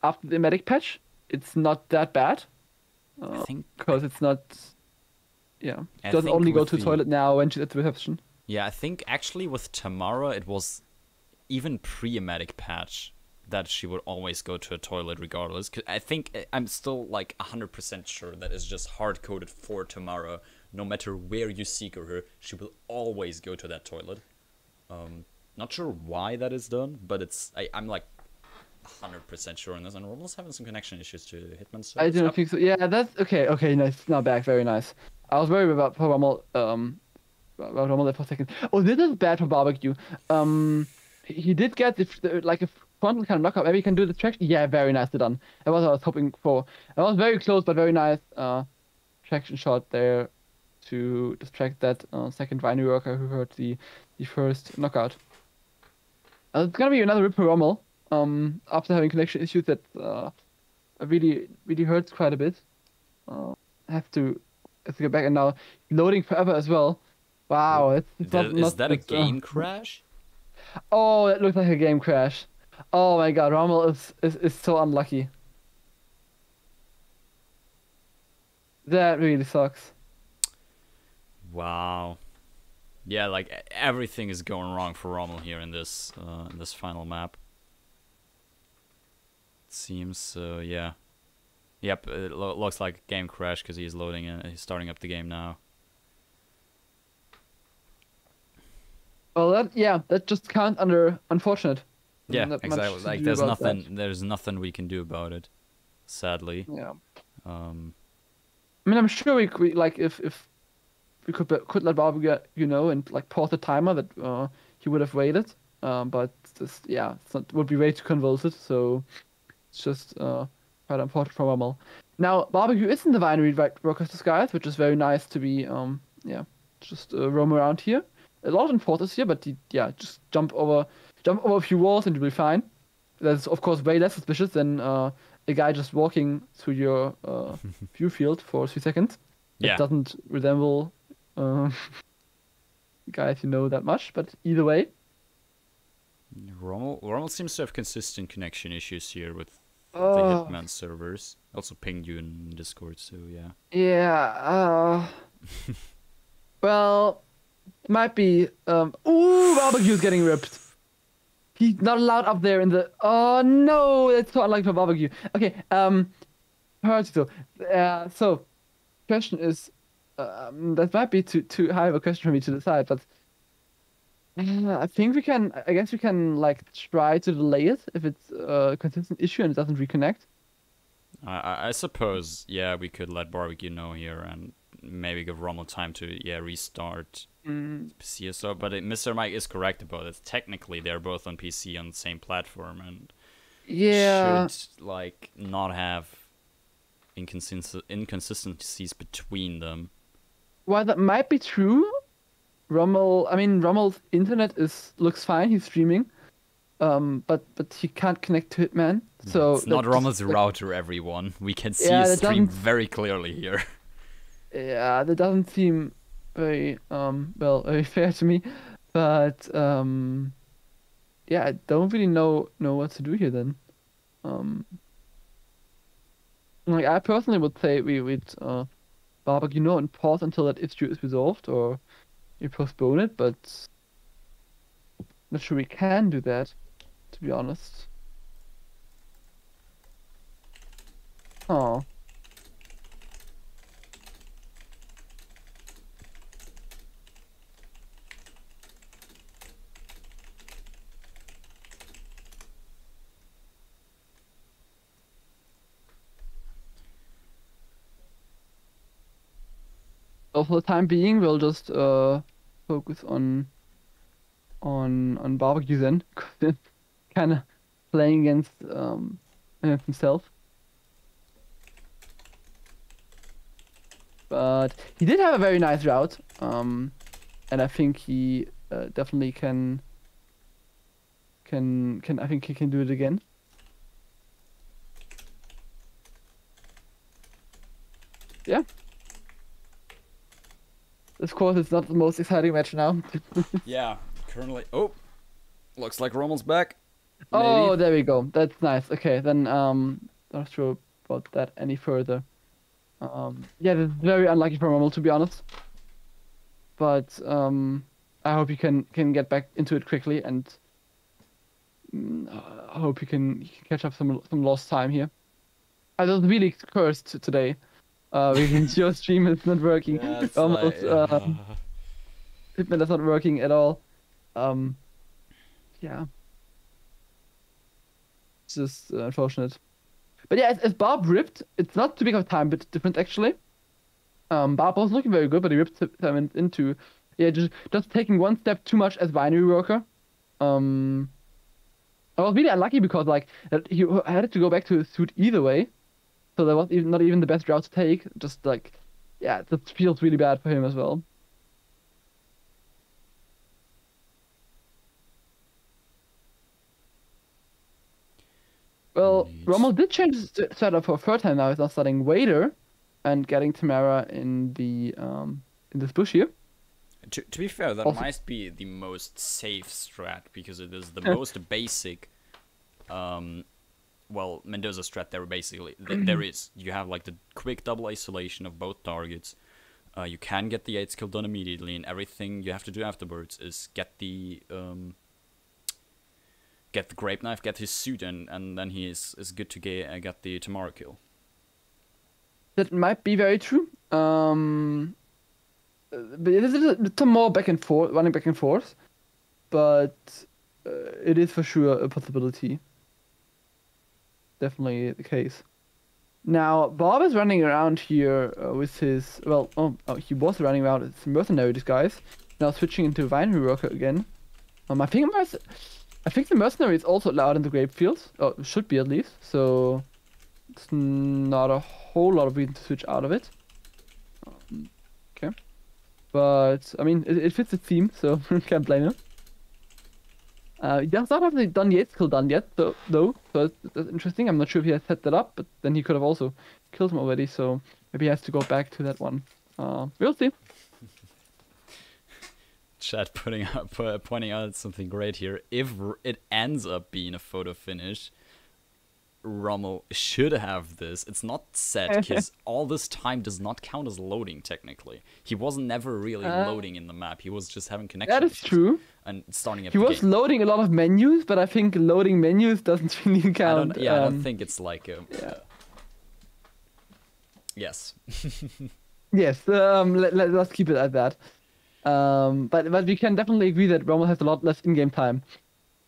after the medic patch, it's not that bad. I think Because it's not. Yeah. I Doesn't think only go with to the the- toilet now when she's at the reception. Yeah, I think actually with Tamara, it was even pre-emetic patch that she would always go to a toilet regardless. 'Cause I think I'm still like 100% sure that it's just hard-coded for Tamara. No matter where you seek her, she will always go to that toilet. Not sure why that is done, but I'm like 100% sure on this. And Rommel's having some connection issues to Hitman. I don't think so. Yeah, that's okay. Okay, nice. Now back. Very nice. I was worried about Rommel. About Rommel there for a second. Oh, this is bad for barbecue. He did get like a frontal kind of knockout. Maybe he can do the traction. Yeah, very nicely done. That was what I was hoping for. That was very close, but very nice traction shot there to distract that second Rhino worker who heard the first knockout. It's gonna be another rip for Rommel. After having connection issues that really hurts quite a bit. I have to go back, and now loading forever as well. Wow, it's Is that a it's, game crash? Oh, it looks like a game crash. Oh my god, Rommel is so unlucky. That really sucks. Wow. Yeah, like everything is going wrong for Rommel here in this final map. It seems yeah. Yep, it looks like a game crash because he's loading and he's starting up the game now. Well, that just counts under unfortunate. Yeah, Not much exactly. to Like do there's about that. there's nothing we can do about it, sadly. Yeah. Um, I mean, I'm sure we like if we could let Barbegue, and like pause the timer that he would have waited. But just would be way too convoluted. So it's just quite unfortunate for Rommel. Now Barbecue is in the winery right across the skies, which is very nice to be just roam around here. A lot of enforcers here, but just jump over a few walls and you'll be fine. That's of course way less suspicious than a guy just walking through your view field for 3 seconds. Yeah. It doesn't resemble guys that much, but either way. Rommel seems to have consistent connection issues here with the Oh. Hitman servers. Also pinged you in Discord, so yeah. Yeah. Well, it might be. Ooh, Barbecue's getting ripped. He's not allowed up there in the. Oh no, that's so unlucky for Barbecue. Okay. So, question is, that might be too high of a question for me to decide, but I think we can. I guess we can like try to delay it if it's a consistent issue and it doesn't reconnect. I suppose, yeah, we could let Barbecue know here and maybe give Rommel time to restart PC or so. But Mr. Mike is correct about it. Technically, they're both on PC on the same platform and should like not have inconsistencies between them. While that might be true, Rommel's internet looks fine. He's streaming, but he can't connect to Hitman. So It's not that Rommel's just- router, everyone. We can see Yeah, his that stream doesn't- very clearly here. Yeah, that doesn't seem very very fair to me. But I don't really know what to do here then. Like I personally would say we'd barbecue and pause until that issue is resolved, or you postpone it, but not sure we can do that, to be honest. Oh. So for the time being, we'll just focus on barbecue then, kind of playing against himself. But he did have a very nice route, and I think he definitely can. I think he can do it again. Yeah. Of course, it's not the most exciting match now. Yeah, currently. Oh, looks like Rommel's back. Oh, Maybe. there we go. That's nice. Okay, then not sure about that any further. Yeah, this is very unlucky for Rommel, to be honest. But I hope you can get back into it quickly, and I hope you can catch up some lost time here. I was really cursed today. Because your stream is not working. Yeah, it's Almost Hitman is not working at all. Yeah. It's just unfortunate. But yeah, as Barb ripped, it's not too big of a time bit difference actually. Barb was looking very good, but he ripped him into just taking one step too much as binary worker. I was really unlucky because like he had to go back to his suit either way. So that was not even the best route to take. Just like, yeah, that feels really bad for him as well. Well, Indeed. Rommel did change his setup for a third time now. He's now starting Wader and getting Tamara in the in this bush here. To be fair, that Also- might be the most safe strat because it is the most basic. Well, Mendoza strat there basically. There is. You have like the quick double isolation of both targets. You can get the 8 skill done immediately, and everything you have to do afterwards is get the grape knife, get his suit, and then he is good to get the tomorrow kill. That might be very true. But it's a more back and forth, running back and forth. But it is for sure a possibility. Definitely the case. Now, Bob is running around here with his... Well, he was running around with his mercenary disguise. Now switching into Vinery Worker again. I think the mercenary is also allowed in the grape fields. Or should be at least. So it's not a whole lot of reason to switch out of it. Okay. But, I mean, it fits the theme, so can't blame him. He does not have the done yet skill done yet, though. So that's interesting. I'm not sure if he has set that up, but then he could have also killed him already. So maybe he has to go back to that one. We'll see. Chat pointing out something great here. If it ends up being a photo finish, Rommel should have this. It's not set because all this time does not count as loading technically. He was never really loading in the map. He was just having connection. That is true. And starting up He was loading a lot of menus, but I think loading menus doesn't really count. I don't think it's like a... Yeah. Yes. Yes, let's keep it at that. But we can definitely agree that Rommel has a lot less in-game time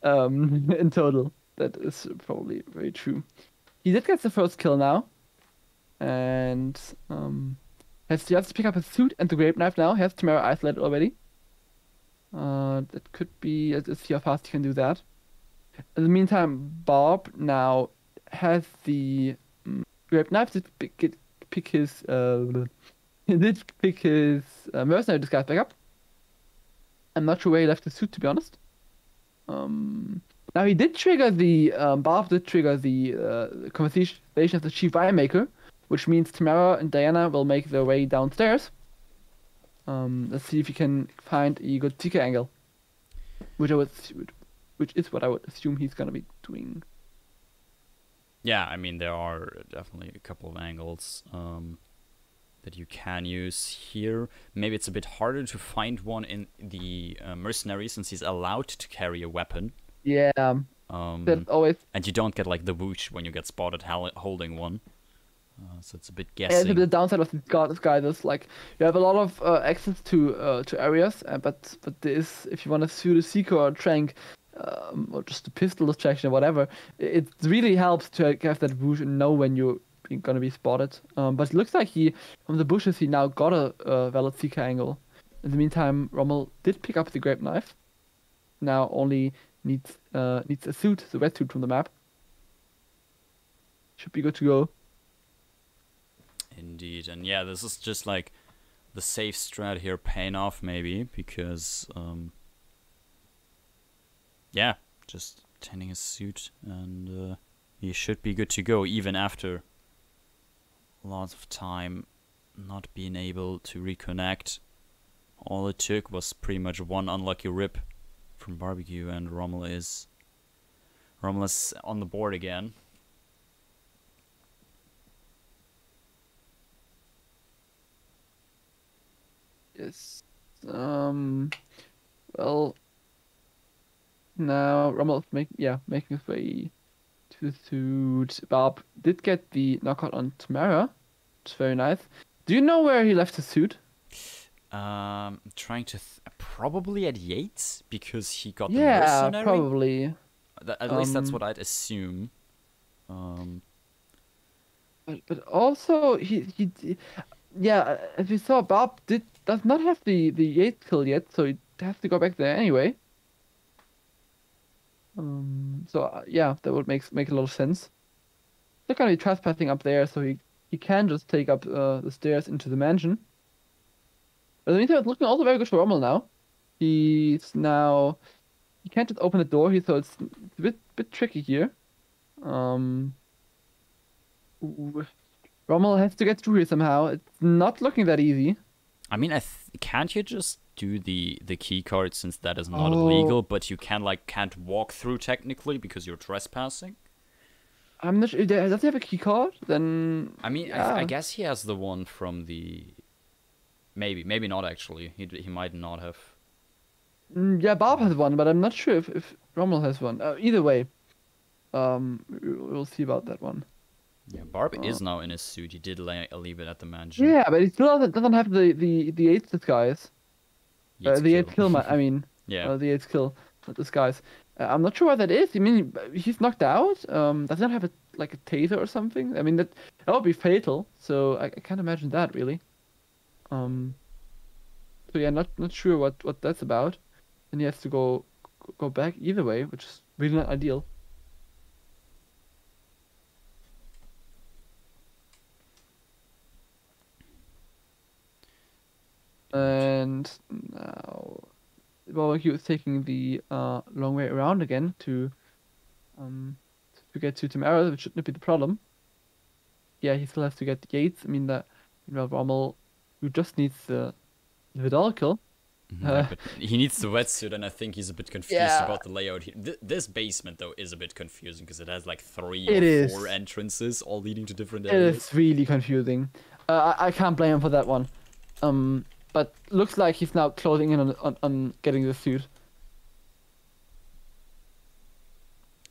in total. That is probably very true. He did get the first kill now. And has to pick up his suit and the grape knife now. He has Tamara isolated already. That could be... Let's see how fast he can do that. In the meantime, Bob now has the grape knife to pick his... he did pick his mercenary disguise back up. I'm not sure where he left his suit, to be honest. Now he did trigger the Barb did trigger the conversation of the chief winemaker, which means Tamara and Diana will make their way downstairs. Let's see if you can find a good TK angle, which is what I would assume he's gonna be doing. Yeah, I mean there are definitely a couple of angles that you can use here. Maybe it's a bit harder to find one in the mercenary since he's allowed to carry a weapon. Yeah. That always. And you don't get like the whoosh when you get spotted holding one. So it's a bit Yeah, guessing. the downside of this guy is like you have a lot of access to areas, but there is, if you want to shoot a seeker or a trank, or just a pistol distraction or whatever, it really helps to have that whoosh and know when you're gonna be spotted. But it looks like from the bushes he now got a valid seeker angle. In the meantime, Rommel did pick up the grape knife. Now only needs a suit, the red suit from the map. Should be good to go. Indeed, and yeah, this is just like the safe strat here paying off maybe because yeah, just tending his suit and he should be good to go even after lots of time not being able to reconnect. All it took was pretty much one unlucky rip from Barbecue and Rommel is on the board again. Yes. Well, now Rommel's making his way to the suit. Bob did get the knockout on Tamara, which is very nice. Do you know where he left his suit? Trying to probably at Yates because he got the Yeah, mercenary. probably. At least that's what I'd assume. But also yeah, as we saw, Bob does not have the Yates kill yet, so he has to go back there anyway. Yeah, that would make a lot of sense. They're gonna be trespassing up there, so he can just take up the stairs into the mansion. But in the meantime, it's looking also very good for Rommel now. He can't just open the door here, so it's a bit tricky here. Rommel has to get through here somehow. It's not looking that easy. I mean, can't you just do the key card since that is not illegal, but you can't walk through technically because you're trespassing? I'm not sure. Does he have a key card? Then I mean, yeah. I guess he has the one from the. Maybe not actually. He might not have. Yeah, Bob has one, but I'm not sure if Rommel has one. Either way, we'll see about that one. Yeah, Barb is now in his suit. He did leave it at the mansion. Yeah, but he still doesn't have the Yates disguise. The Yates kill, I mean. Yeah. The Yates kill, not disguise. I'm not sure what that is. I mean, he's knocked out. Does not have a taser or something? I mean, that would be fatal. So I can't imagine that really. So yeah, not sure what that's about. And he has to go back either way, which is really not ideal. And now, he was taking the long way around again to get to Tamara, which shouldn't be the problem. Yeah, he still has to get Yates. I mean that Rommel, who just needs the Vidal kill. But he needs the wetsuit, and I think he's a bit confused about the layout here. This basement, though, is a bit confusing because it has 3 or 4 entrances, all leading to different areas. It is really confusing. I can't blame him for that one. But looks like he's now closing in on getting the suit.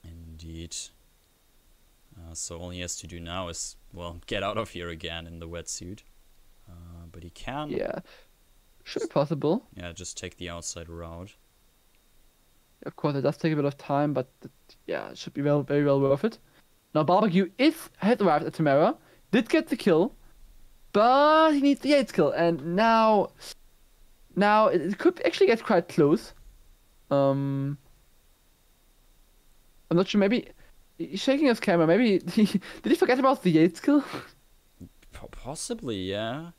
Indeed. So all he has to do now is, get out of here again in the wetsuit. But he can... Yeah. Should be possible. Yeah, just take the outside route. Of course, it does take a bit of time, but it should be very well worth it. Now, Barbecue has arrived at Tamara, did get the kill, but he needs the Yates kill, and now it could actually get quite close. I'm not sure. Maybe he's shaking his camera. Maybe did he forget about the Yates kill? Possibly, yeah.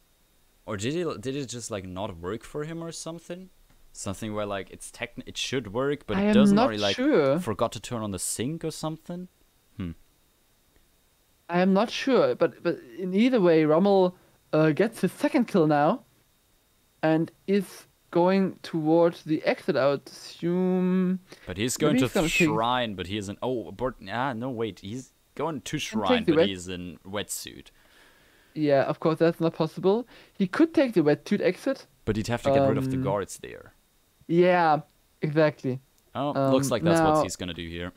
Or did it just not work for him or something? Something where it should work, but it doesn't, or he sure. Forgot to turn on the sink or something. I am not sure, but in either way, Rommel gets his second kill now, and is going towards the exit. I would assume. But he's going to Shrine, but he isn't. No, wait, he's going to Shrine, but he's in wetsuit. Yeah, of course, that's not possible. He could take the wetsuit exit. But he'd have to get rid of the guards there. Yeah, exactly. Oh, looks like that's what he's going to do here.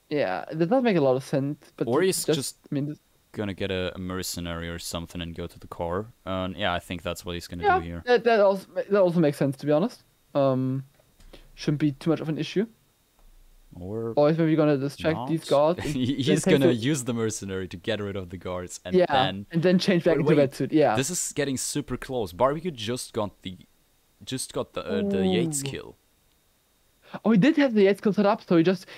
Yeah, it does not make a lot of sense. But or he's just going to get a mercenary or something and go to the car. Yeah, I think that's what he's going to do here. That also makes sense, to be honest. Shouldn't be too much of an issue. Or he's maybe gonna distract these guards. He's gonna use the mercenary to get rid of the guards, and then change back into wetsuit. Yeah, this is getting super close. Barbecue just got the Yates kill. Oh, he did have the Yates kill set up, so he just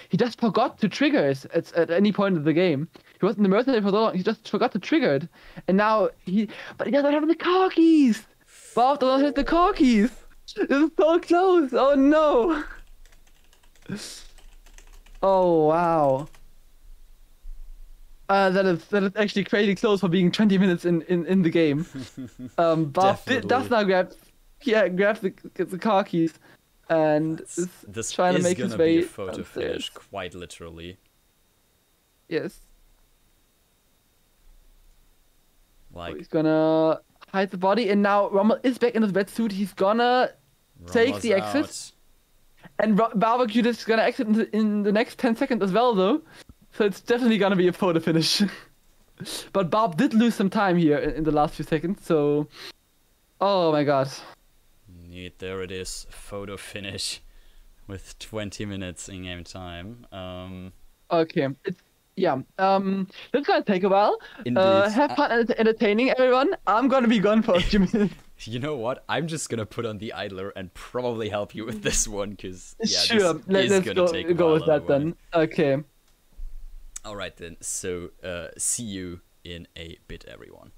forgot to trigger it at any point of the game. He wasn't the mercenary for so long. He just forgot to trigger it, and now he doesn't have the car keys. Bob doesn't have the car keys. This is so close. Oh no. Oh wow. That is actually crazy close for being 20 minutes in the game. Bob does now grab the car keys and this trying to make his way. This is gonna be a photo finish, quite literally. Yes. He's gonna hides the body, and now Rommel is back in his wetsuit. He's gonna take the exit. Out. And Barbecue is gonna exit in the next 10 seconds as well, though. So it's definitely gonna be a photo finish. But Barb did lose some time here in the last few seconds, so... Oh my god. Neat, there it is. Photo finish with 20 minutes in-game time. Okay, that's gonna take a while. Indeed. Have fun entertaining everyone. I'm gonna be gone for a few minutes. You know what? I'm just gonna put on the idler and probably help you with this one, because sure, this is gonna take a while with that otherwise. then. Okay. Alright then, so see you in a bit, everyone.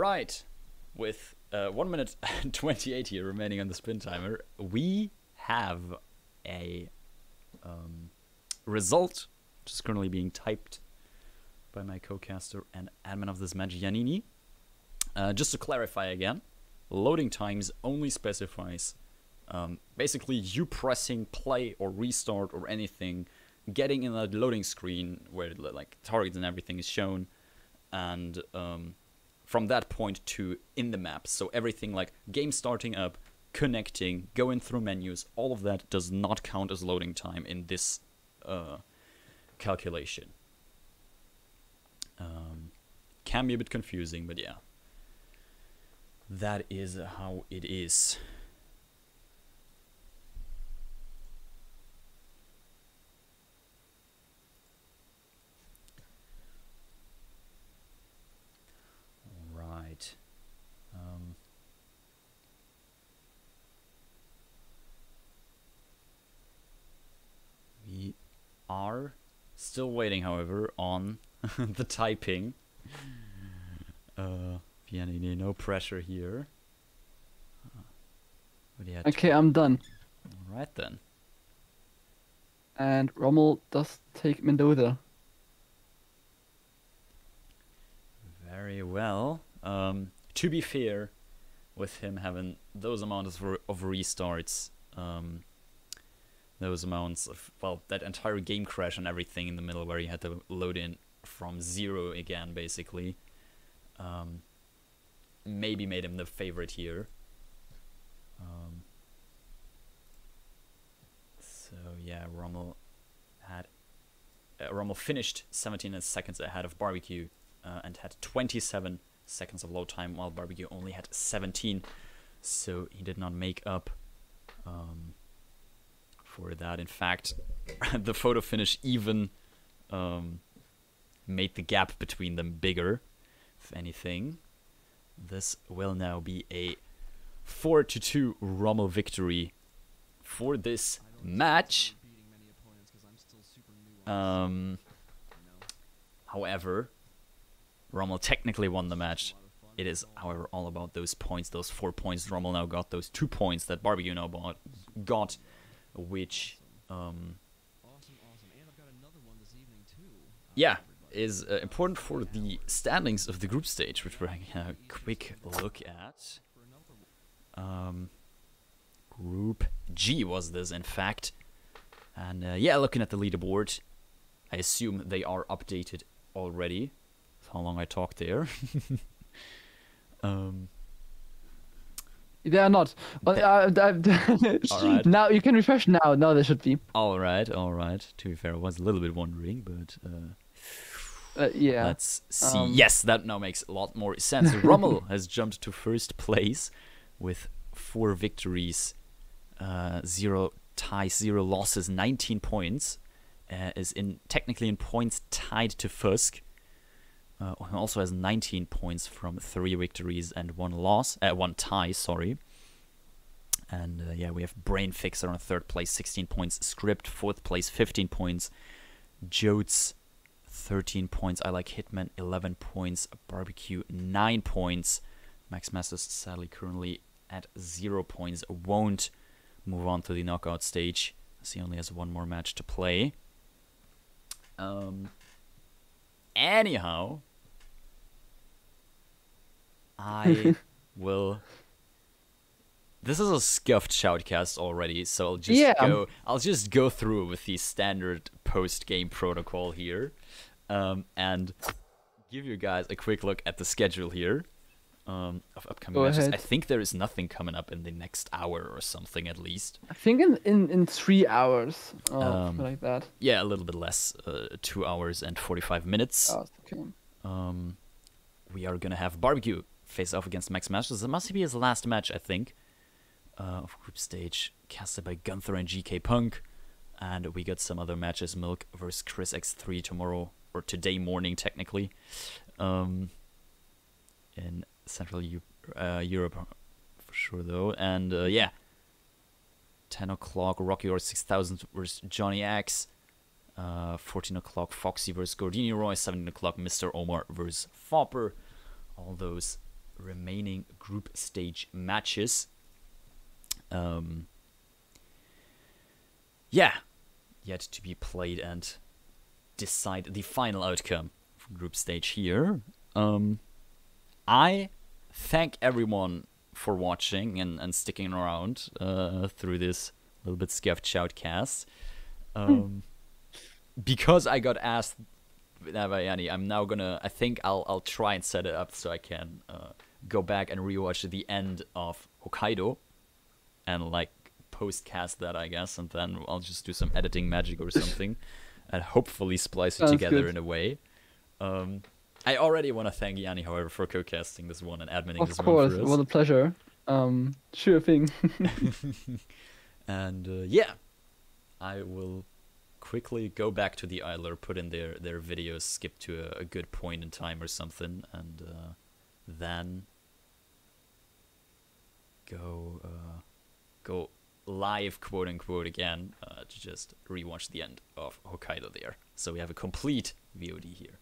Right. With 1 minute and 28 here remaining on the spin timer, we have a result, which is currently being typed by my co-caster and admin of this match, Yannini. Just to clarify again, loading times only specifies basically you pressing play or restart or anything, getting in that loading screen where like targets and everything is shown, and from that point to in the map. So everything like game starting up, connecting, going through menus, all of that does not count as loading time in this calculation. Can be a bit confusing, but yeah. That is how it is. Right. We are still waiting, however, on the typing. Yannini, no pressure here. Okay, I'm done. Alright then. And Rommel does take Mendoza. Very well. To be fair, with him having those amounts of restarts, those amounts of, well, that entire game crash and everything in the middle where you had to load in from zero again, basically, maybe made him the favorite here. So yeah, Rommel finished 17 seconds ahead of Barbecue and had 27 seconds of load time, while Barbecue only had 17. So he did not make up for that. In fact, the photo finish even made the gap between them bigger, if anything. This will now be a 4-2 Rommel victory for this match. However, Rommel technically won the match. It is, however, all about those points, those 4 points Rommel now got, those 2 points that Barbecue now got, which, yeah, is important for the standings of the group stage, which we're having a quick look at. Group G was this, in fact. And yeah, looking at the leaderboard, I assume they are updated already. That's how long I talked there. They are not. But, Alright. Now you can refresh now. Now they should be. Alright. To be fair, I was a little bit wondering, but yeah. let's see. Yes, that now makes a lot more sense. Rommel has jumped to first place with 4 victories, 0 ties, 0 losses, 19 points. Is technically in points tied to Fusk. Who also has 19 points from 3 victories and 1 tie, sorry. And yeah, we have Brain Fixer on 3rd place, 16 points. Script, 4th place, 15 points. Jotes, 13 points. I Like Hitman, 11 points. Barbecue, 9 points. Max Masters, sadly, currently at 0 points. Won't move on to the knockout stage, as he only has 1 more match to play. Anyhow, I will. This is a scuffed shoutcast already, so I'll just go through with the standard post-game protocol here, and give you guys a quick look at the schedule here of upcoming matches. I think there is nothing coming up in the next hour or something, at least. I think in 3 hours, something like that. Yeah, a little bit less, 2 hours and 45 minutes. Oh, okay. We are gonna have Barbecue face off against Max Masters. It must be his last match, I think, of group stage, casted by Gunther and GK Punk. And we got some other matches: Milk versus Chris X3 tomorrow, or today morning technically, in Central Europe for sure though. And yeah, 10 o'clock Rocky Horror 6000 versus Johnny X. 14 o'clock Foxy versus Gordini Roy. 17 o'clock Mr. Omar versus Fopper. All those remaining group stage matches. Yet to be played and decide the final outcome of group stage here. I thank everyone for watching and sticking around through this little bit scuffed shoutcast. Because I got asked by Yannini, I'm now gonna. I think I'll try and set it up so I can go back and rewatch the end of Hokkaido and like postcast that, I guess, and then I'll just do some editing magic or something and hopefully splice it together in a way. I already want to thank Yannini, however, for co-casting this one and adminning this one for us. Of course, it was a pleasure. Sure thing. And I will quickly go back to the Idler, put in their videos, skip to a good point in time or something, and then go live, quote unquote, again to just rewatch the end of Hokkaido there. So we have a complete VOD here.